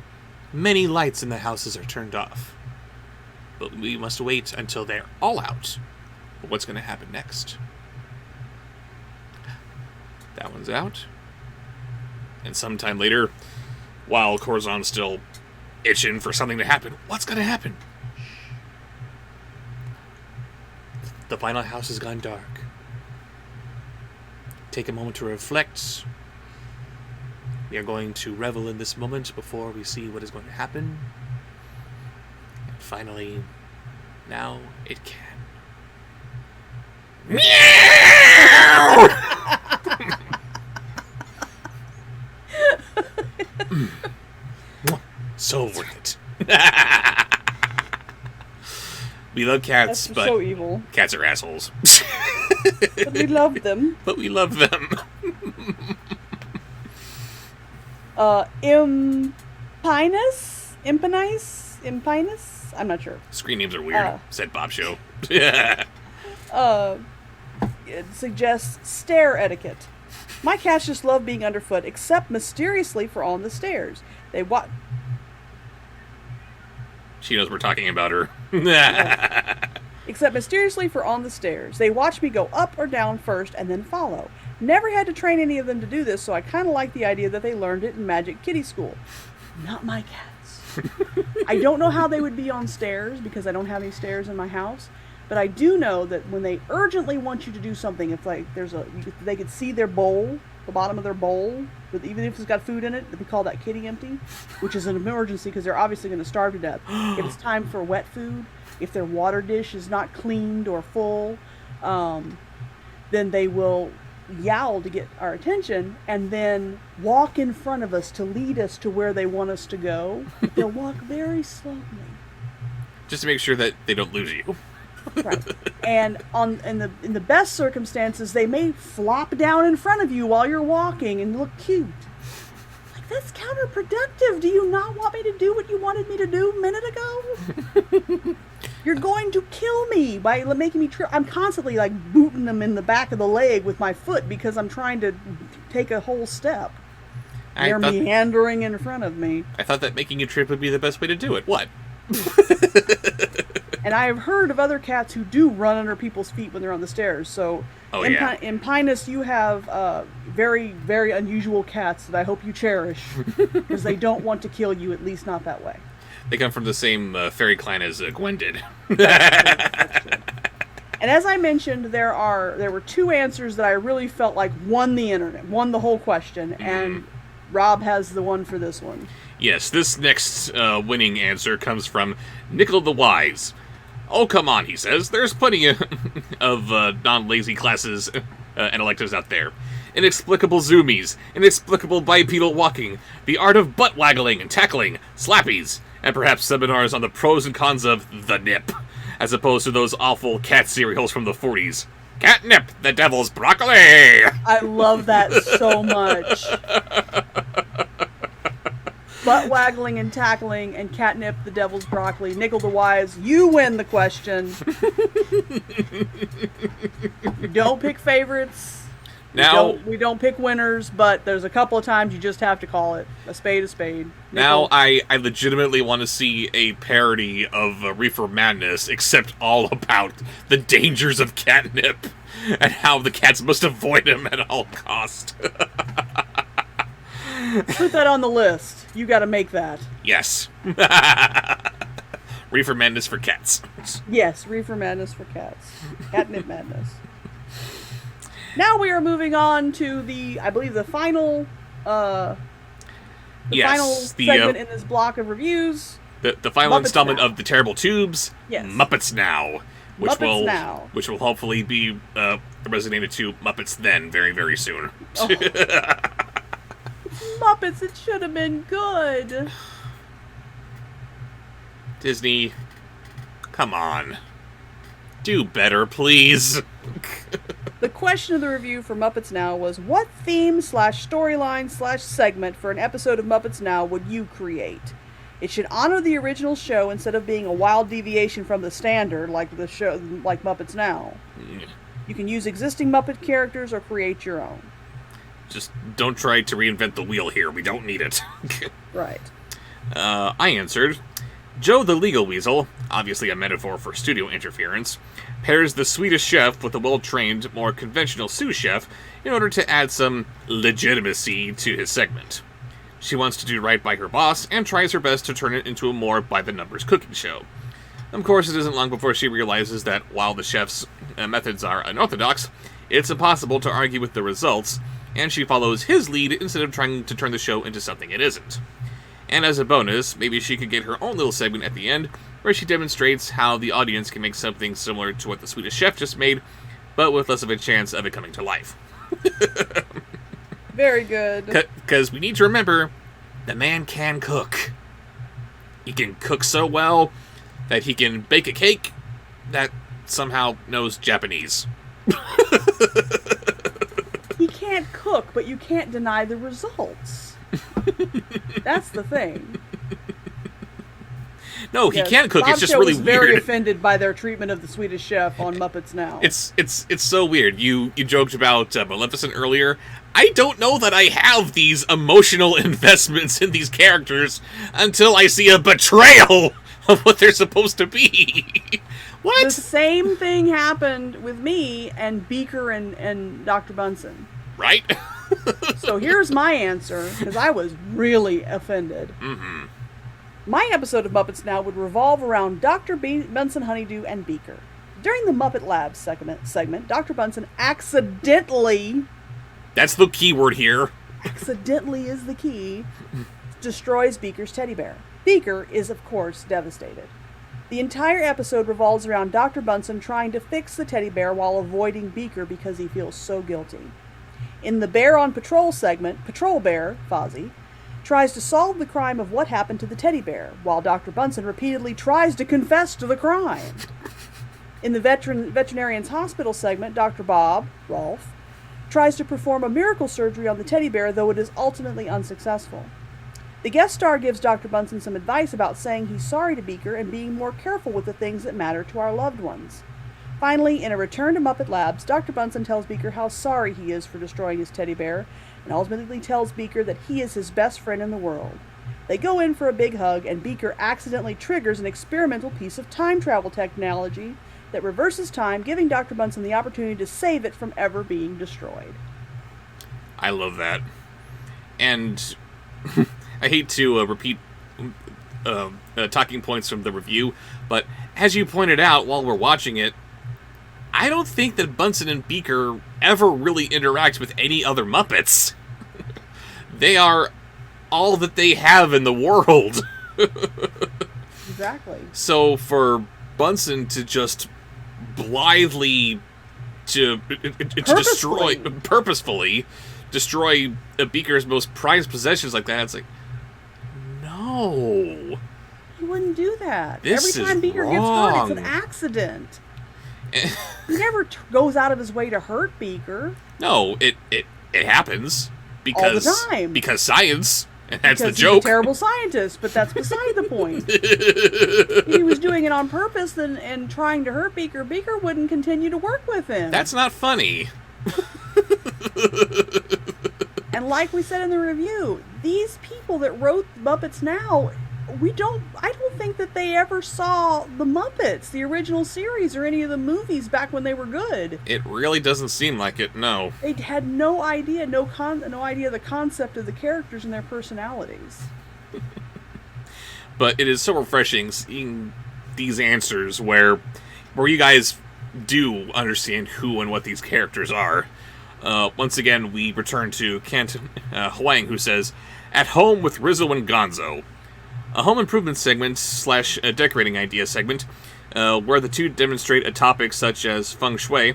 many lights in the houses are turned off. But we must wait until they're all out. But what's going to happen next? That one's out. And sometime later, while Corazon's still itching for something to happen, what's going to happen? The final house has gone dark. Take a moment to reflect. We are going to revel in this moment before we see what is going to happen. And finally, now it can. Meow! So worth it. We love cats, but so evil. Cats are assholes. But we love them. But we love them. Impinus? I'm not sure. Screen names are weird, said Bob Show. It suggests stair etiquette. My cats just love being underfoot, except mysteriously for on the stairs. They watch. She knows we're talking about her. Except mysteriously for on the stairs. They watch me go up or down first and then follow. Never had to train any of them to do this, so I kind of like the idea that they learned it in Magic Kitty School. Not my cats. I don't know how they would be on stairs because I don't have any stairs in my house, but I do know that when they urgently want you to do something, if like they could see their bowl, the bottom of their bowl, but even if it's got food in it, we call that kitty empty, which is an emergency because they're obviously going to starve to death. If it's time for wet food, if their water dish is not cleaned or full, then they will yowl to get our attention and then walk in front of us to lead us to where they want us to go. They'll walk very slowly. Just to make sure that they don't lose you. Right. And in the best circumstances, they may flop down in front of you while you're walking and look cute. Like, that's counterproductive. Do you not want me to do what you wanted me to do a minute ago? You're going to kill me by making me trip. I'm constantly like booting them in the back of the leg with my foot because I'm trying to take a whole step. They're meandering in front of me. I thought that making you trip would be the best way to do it. What? And I have heard of other cats who do run under people's feet when they're on the stairs. So, in Pinus, you have very, very unusual cats that I hope you cherish because they don't want to kill you, at least not that way. They come from the same fairy clan as Gwen did. That's true. And as I mentioned, there were two answers that I really felt like won the internet, won the whole question, and Rob has the one for this one. Yes, this next winning answer comes from Nickel the Wise. Oh, come on, he says. There's plenty of non-lazy classes and electives out there. Inexplicable zoomies, inexplicable bipedal walking, the art of butt-waggling and tackling, slappies, and perhaps seminars on the pros and cons of the nip, as opposed to those awful cat cereals from the 40s. Catnip, the devil's broccoli! I love that so much. Butt waggling and tackling and catnip, the devil's broccoli. Nickel the Wise, you win the question. You don't pick favorites. Now we don't pick winners, but there's a couple of times you just have to call it a spade a spade. Now I legitimately want to see a parody of Reefer Madness, except all about the dangers of catnip and how the cats must avoid him at all costs. Put that on the list. You got to make that. Yes. Reefer Madness for cats. Yes, Reefer Madness for cats. Catnip Madness. Now we are moving on to I believe the final, final segment in this block of reviews. The final installment of the Terrible Tubes. Yes. Muppets Now, which will hopefully be resonated to Muppets Then very, very soon. Oh. Muppets, it should have been good. Disney, come on. Do better, please. The question of the review for Muppets Now was, what theme /storyline/segment for an episode of Muppets Now would you create? It should honor the original show instead of being a wild deviation from the standard, like the show, like Muppets Now. You can use existing Muppet characters or create your own. Just don't try to reinvent the wheel here. We don't need it. Right. I answered, Joe the Legal Weasel, obviously a metaphor for studio interference, pairs the Swedish chef with a well-trained, more conventional sous chef in order to add some legitimacy to his segment. She wants to do right by her boss and tries her best to turn it into a more by-the-numbers cooking show. Of course, it isn't long before she realizes that while the chef's methods are unorthodox, it's impossible to argue with the results, and she follows his lead instead of trying to turn the show into something it isn't. And as a bonus, maybe she could get her own little segment at the end, where she demonstrates how the audience can make something similar to what the Swedish chef just made, but with less of a chance of it coming to life. Very good. Because we need to remember, the man can cook. He can cook so well that he can bake a cake that somehow knows Japanese. He can't cook, but you can't deny the results. That's the thing. No, he can cook. It's just Bob Show really was very weird. offended by their treatment of the Swedish chef on Muppets Now. It's so weird. You joked about Maleficent earlier. I don't know that I have these emotional investments in these characters until I see a betrayal of what they're supposed to be. What? The same thing happened with me and Beaker and Dr. Bunsen. Right? So here's my answer, because I was really offended. Mm-hmm. My episode of Muppets Now would revolve around Dr. Bunsen Honeydew and Beaker. During the Muppet Labs segment, Dr. Bunsen accidentally... That's the key word here. Accidentally is the key. Destroys Beaker's teddy bear. Beaker is, of course, devastated. The entire episode revolves around Dr. Bunsen trying to fix the teddy bear while avoiding Beaker because he feels so guilty. In the Bear on Patrol segment, Patrol Bear, Fozzie, tries to solve the crime of what happened to the teddy bear, while Dr. Bunsen repeatedly tries to confess to the crime. In the Veterinarian's Hospital segment, Dr. Bob, Rolf, tries to perform a miracle surgery on the teddy bear, though it is ultimately unsuccessful. The guest star gives Dr. Bunsen some advice about saying he's sorry to Beaker and being more careful with the things that matter to our loved ones. Finally, in a return to Muppet Labs, Dr. Bunsen tells Beaker how sorry he is for destroying his teddy bear, and ultimately tells Beaker that he is his best friend in the world. They go in for a big hug, and Beaker accidentally triggers an experimental piece of time travel technology that reverses time, giving Dr. Bunsen the opportunity to save it from ever being destroyed. I love that. And I hate to repeat talking points from the review, but as you pointed out while we're watching it, I don't think that Bunsen and Beaker ever really interact with any other Muppets. They are all that they have in the world. Exactly. So for Bunsen to just blithely to purposefully destroy Beaker's most prized possessions like that, it's like, no. He wouldn't do that. This Every time is Beaker gets hurt, it's an accident. He never goes out of his way to hurt Beaker. No, it happens because all the time. Because science, and that's because the joke. He's a terrible scientist, but that's beside the point. He was doing it on purpose and trying to hurt Beaker. Beaker wouldn't continue to work with him. That's not funny. And like we said in the review, these people that wrote Muppets Now, I don't think that they ever saw the Muppets, the original series, or any of the movies back when they were good. It really doesn't seem like it, no. They had no idea, no idea the concept of the characters and their personalities. But it is so refreshing seeing these answers where you guys do understand who and what these characters are. Once again, we return to Kent Huang, who says, "At home with Rizzo and Gonzo." A home improvement segment / a decorating idea segment where the two demonstrate a topic such as feng shui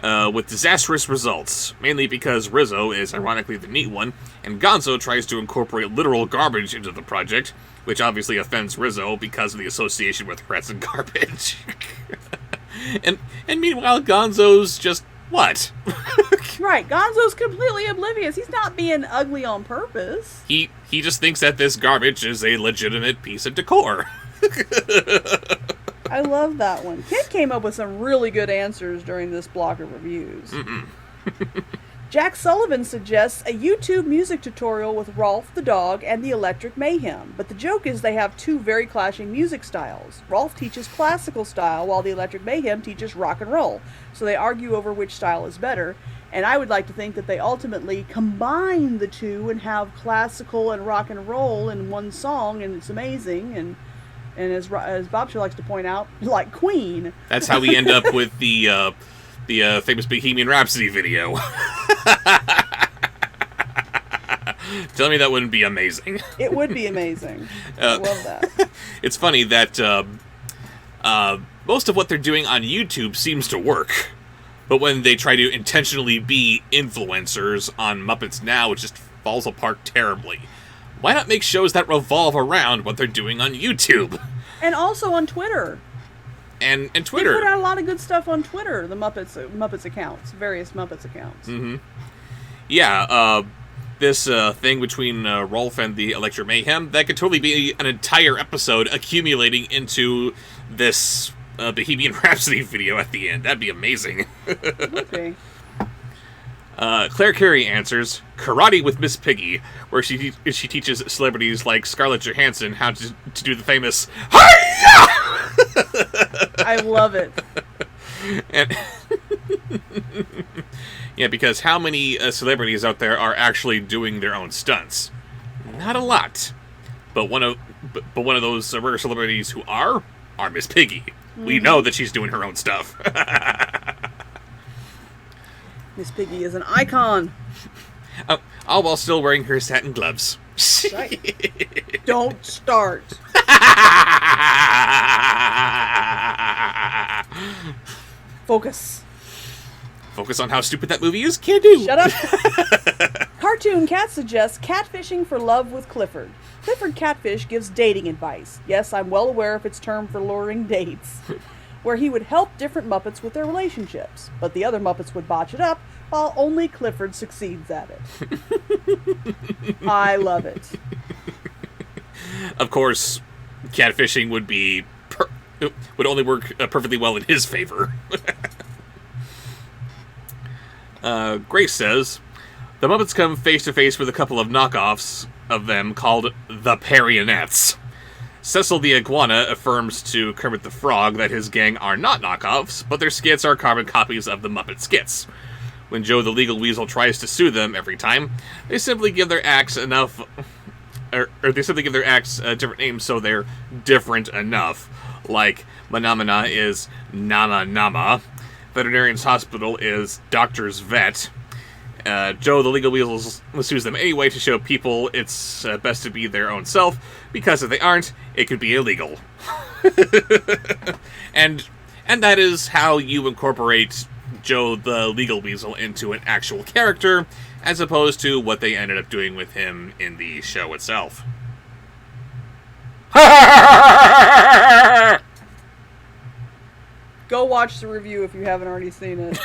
with disastrous results, mainly because Rizzo is ironically the neat one, and Gonzo tries to incorporate literal garbage into the project, which obviously offends Rizzo because of the association with rats and garbage. and meanwhile, Gonzo's just, what? Right, Gonzo's completely oblivious. He's not being ugly on purpose. He just thinks that this garbage is a legitimate piece of decor. I love that one. Kid came up with some really good answers during this block of reviews. Jack Sullivan suggests a YouTube music tutorial with Rolf the dog and the Electric Mayhem, but the joke is they have two very clashing music styles. Rolf teaches classical style while the Electric Mayhem teaches rock and roll, so they argue over which style is better, and I would like to think that they ultimately combine the two and have classical and rock and roll in one song, and it's amazing, and as Bob likes to point out, like Queen. That's how we end up with the famous Bohemian Rhapsody video. Tell me that wouldn't be amazing. It would be amazing. I love that. It's funny that most of what they're doing on YouTube seems to work, but when they try to intentionally be influencers on Muppets Now, it just falls apart terribly. Why not make shows that revolve around what they're doing on YouTube? And also on Twitter. And Twitter. They put out a lot of good stuff on Twitter, the Muppets accounts, various Muppets accounts. Mm-hmm. Yeah, this thing between Rolf and the Electric Mayhem, that could totally be an entire episode accumulating into this Bohemian Rhapsody video at the end. That'd be amazing. It would be. Claire Carey answers, Karate with Miss Piggy, where she teaches celebrities like Scarlett Johansson how to do the famous Hi-ya! I love it. And yeah, because how many celebrities out there are actually doing their own stunts? Not a lot. But one of those rare celebrities who are Miss Piggy. Mm-hmm. We know that she's doing her own stuff. Miss Piggy is an icon. All while still wearing her satin gloves. Right. Don't start. Focus. Focus on how stupid that movie is? Can't do. Shut up. Cartoon Cat suggests catfishing for love with Clifford. Clifford Catfish gives dating advice. Yes, I'm well aware of its term for luring dates. Where he would help different Muppets with their relationships, but the other Muppets would botch it up, while only Clifford succeeds at it. I love it. Of course, catfishing would only work perfectly well in his favor. Grace says, the Muppets come face to face with a couple of knockoffs of them called the Parionettes. Cecil the Iguana affirms to Kermit the Frog that his gang are not knockoffs, but their skits are carbon copies of the Muppet skits. When Joe the Legal Weasel tries to sue them every time, they simply give their acts different names so they're different enough. Like, Manamana is Nama Nama, Veterinarian's Hospital is Doctor's Vet, Joe the Legal Weasel sues them anyway to show people it's best to be their own self, because if they aren't, it could be illegal. and that is how you incorporate Joe the Legal Weasel into an actual character, as opposed to what they ended up doing with him in the show itself. Go watch the review if you haven't already seen it.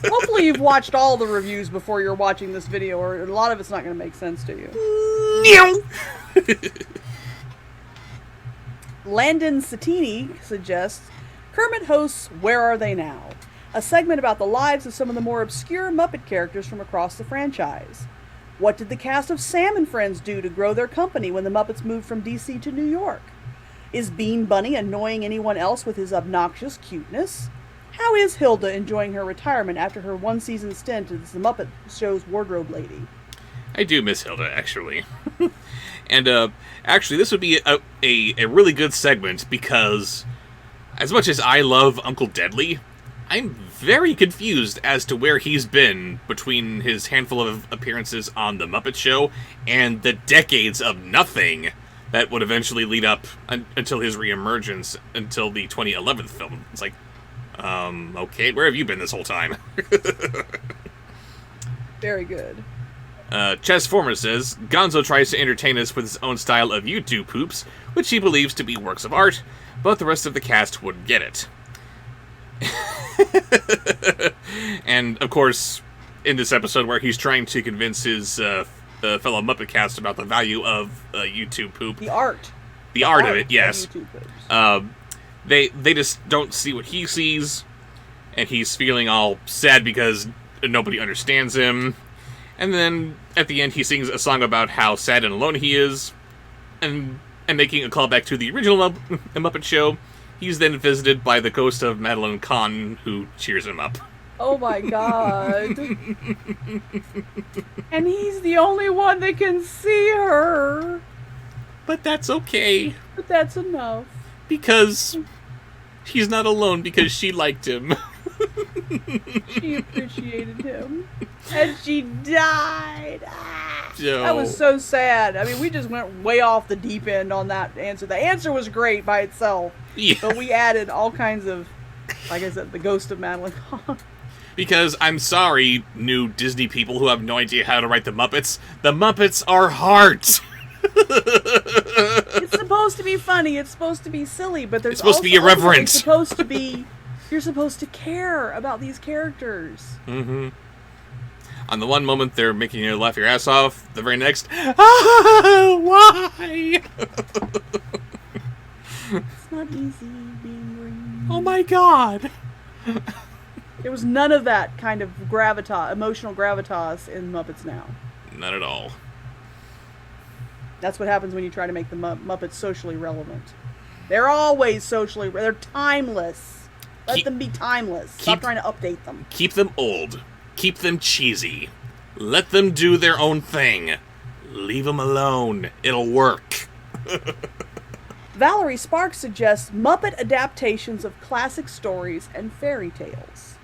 Hopefully you've watched all the reviews before you're watching this video, or a lot of it's not going to make sense to you. Landon Sattini suggests, Kermit hosts Where Are They Now? A segment about the lives of some of the more obscure Muppet characters from across the franchise. What did the cast of Sam and Friends do to grow their company when the Muppets moved from DC to New York? Is Bean Bunny annoying anyone else with his obnoxious cuteness? How is Hilda enjoying her retirement after her one-season stint as the Muppet Show's wardrobe lady? I do miss Hilda, actually. And, actually, this would be a really good segment, because as much as I love Uncle Deadly, I'm very confused as to where he's been between his handful of appearances on The Muppet Show and the decades of nothing that would eventually lead up until his reemergence until the 2011 film. It's like, okay, where have you been this whole time? Very good. Chess Former says, Gonzo tries to entertain us with his own style of YouTube poops, which he believes to be works of art, but the rest of the cast wouldn't get it. And, of course, in this episode where he's trying to convince his fellow Muppet cast about the value of YouTube poop. The art of it, yes. YouTube poops. They just don't see what he sees, and he's feeling all sad because nobody understands him. And then at the end, he sings a song about how sad and alone he is, and making a callback to the original Muppet Show. He's then visited by the ghost of Madeline Kahn, who cheers him up. Oh my god. And he's the only one that can see her. But that's okay. But that's enough. Because he's not alone, because she liked him. She appreciated him. And she died. So, that was so sad. I mean, we just went way off the deep end on that answer. The answer was great by itself. Yeah. But we added all kinds of, like I said, the ghost of Madeline Kahn. Because, I'm sorry, new Disney people who have no idea how to write the Muppets are hard. It's supposed to be funny, it's supposed to be silly, but there's it's supposed to be irreverent. It's supposed to be, you're supposed to care about these characters. Mm-hmm. On the one moment, they're making you laugh your ass off. The very next, why? It's not easy being green. Oh my god. There was none of that kind of emotional gravitas in Muppets Now. Not at all. That's what happens when you try to make the Muppets socially relevant. They're always they're timeless. Let them be timeless. Stop trying to update them. Keep them old. Keep them cheesy. Let them do their own thing. Leave them alone. It'll work. Valerie Sparks suggests Muppet adaptations of classic stories and fairy tales.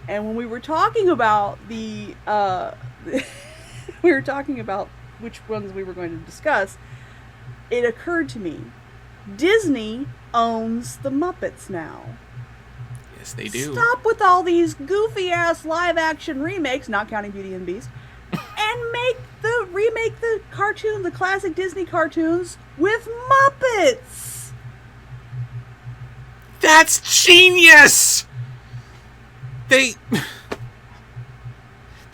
And when we were talking about we were talking about which ones we were going to discuss, it occurred to me, Disney owns the Muppets now. Yes, they do. Stop with all these goofy-ass live-action remakes, not counting Beauty and the Beast, and remake the cartoon, the classic Disney cartoons, with Muppets! That's genius! They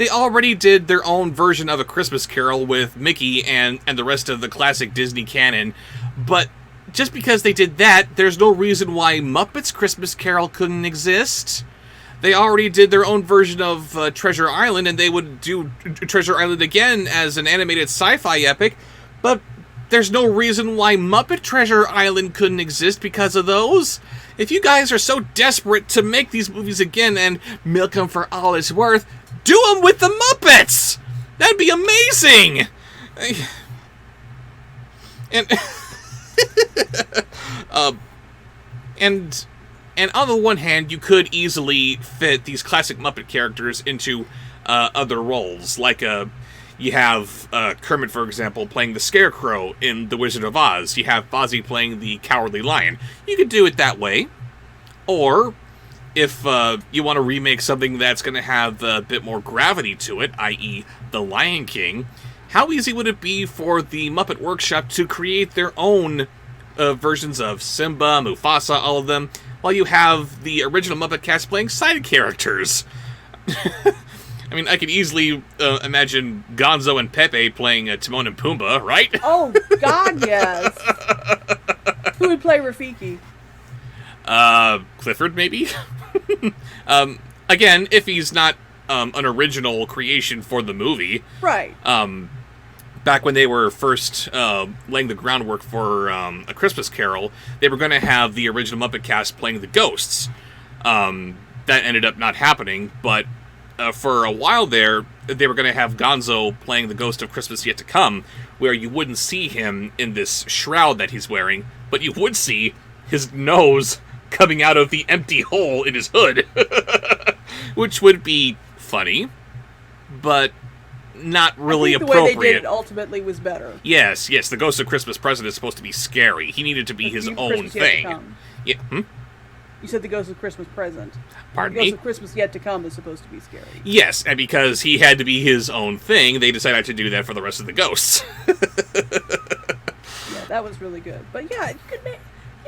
already did their own version of A Christmas Carol with Mickey and the rest of the classic Disney canon, but just because they did that, there's no reason why Muppets Christmas Carol couldn't exist. They already did their own version of Treasure Island, and they would do Treasure Island again as an animated sci-fi epic, but there's no reason why Muppet Treasure Island couldn't exist because of those. If you guys are so desperate to make these movies again and milk them for all it's worth, do them with the Muppets! That'd be amazing! And on the one hand, you could easily fit these classic Muppet characters into other roles. Like, you have Kermit, for example, playing the Scarecrow in The Wizard of Oz. You have Fozzie playing the Cowardly Lion. You could do it that way. Or, if you want to remake something that's going to have a bit more gravity to it, i.e. The Lion King, how easy would it be for the Muppet Workshop to create their own versions of Simba, Mufasa, all of them, while you have the original Muppet cast playing side characters? I mean, I could easily imagine Gonzo and Pepe playing Timon and Pumbaa, right? Oh, God, yes. Who would play Rafiki? Clifford, maybe? Again, if he's not an original creation for the movie. Right. Back when they were first laying the groundwork for A Christmas Carol, they were going to have the original Muppet cast playing the ghosts. That ended up not happening, but for a while there, they were going to have Gonzo playing the Ghost of Christmas Yet to Come, where you wouldn't see him in this shroud that he's wearing, but you would see his nose coming out of the empty hole in his hood, which would be funny, but not really appropriate. The way they did it ultimately was better. Yes, the Ghost of Christmas Present is supposed to be scary. He needed to be his own thing. Yeah. You said the Ghost of Christmas Present. Pardon me? The Ghost of Christmas Yet to Come is supposed to be scary. Yes, and because he had to be his own thing, they decided to do that for the rest of the ghosts. Yeah, that was really good. But yeah, you could make,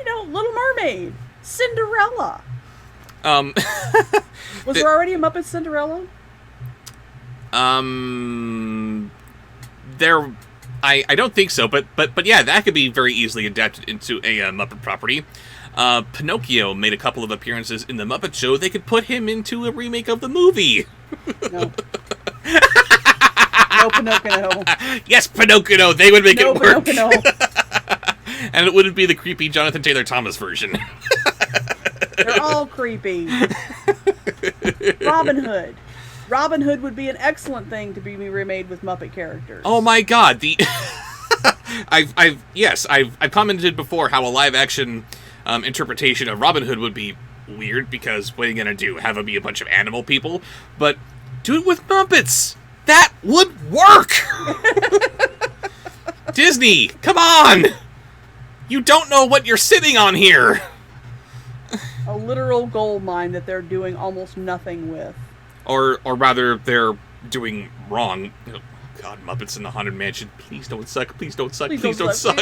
Little Mermaid, Cinderella. Was there already a Muppet Cinderella? I don't think so, but yeah, that could be very easily adapted into a Muppet property. Pinocchio made a couple of appearances in the Muppet Show. They could put him into a remake of the movie. No. No Pinocchio. Yes, Pinocchio. They would make it work. Pinocchio. And it wouldn't be the creepy Jonathan Taylor Thomas version. They're all creepy. Robin Hood. Robin Hood would be an excellent thing to be remade with Muppet characters. Oh my God! I've commented before how a live-action interpretation of Robin Hood would be weird because what are you gonna do? Have it be a bunch of animal people? But do it with Muppets. That would work. Disney, come on! You don't know what you're sitting on here. A literal gold mine that they're doing almost nothing with. Or rather, they're doing wrong. Oh, God, Muppets in the Haunted Mansion. Please don't suck. Please don't suck. Please don't suck.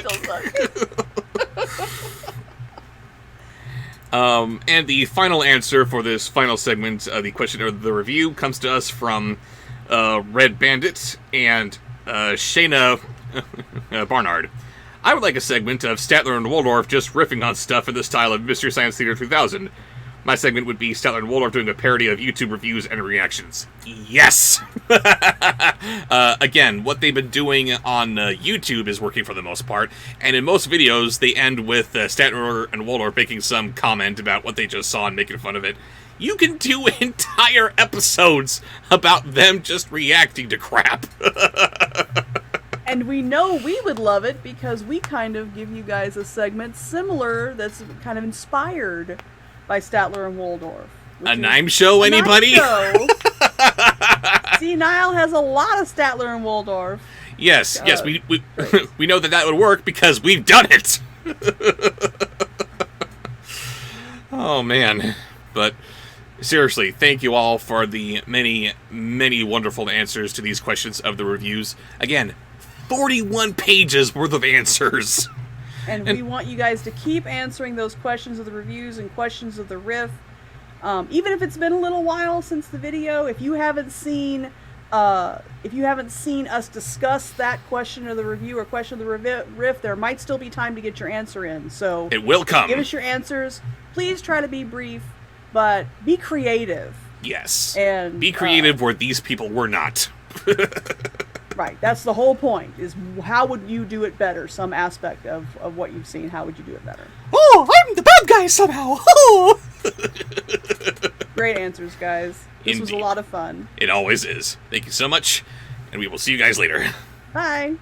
And the final answer for this final segment, the question or the review, comes to us from Red Bandit and Shayna Barnard. I would like a segment of Statler and Waldorf just riffing on stuff in the style of Mystery Science Theater 3000. My segment would be Statler and Waldorf doing a parody of YouTube reviews and reactions. Yes! Again, what they've been doing on YouTube is working for the most part, and in most videos, they end with Statler and Waldorf making some comment about what they just saw and making fun of it. You can do entire episodes about them just reacting to crap. And we know we would love it because we kind of give you guys a segment similar that's kind of inspired by Statler and Waldorf. A Nime Show, anybody? Show. See, Niall has a lot of Statler and Waldorf. Yes, we we know that would work because we've done it. Oh, man. But seriously, thank you all for the many, many wonderful answers to these questions of the reviews. Again, 41 pages worth of answers. And we want you guys to keep answering those questions of the reviews and questions of the riff. Even if it's been a little while since the video, if you haven't seen us discuss that question of the review or question of the riff, there might still be time to get your answer in. So it will come. Give us your answers. Please try to be brief, but be creative. Yes. And be creative where these people were not. Right, that's the whole point, is how would you do it better, some aspect of what you've seen, how would you do it better? Oh, I'm the bad guy somehow! Oh. Great answers, guys. This was a lot of fun. It always is. Thank you so much, and we will see you guys later. Bye!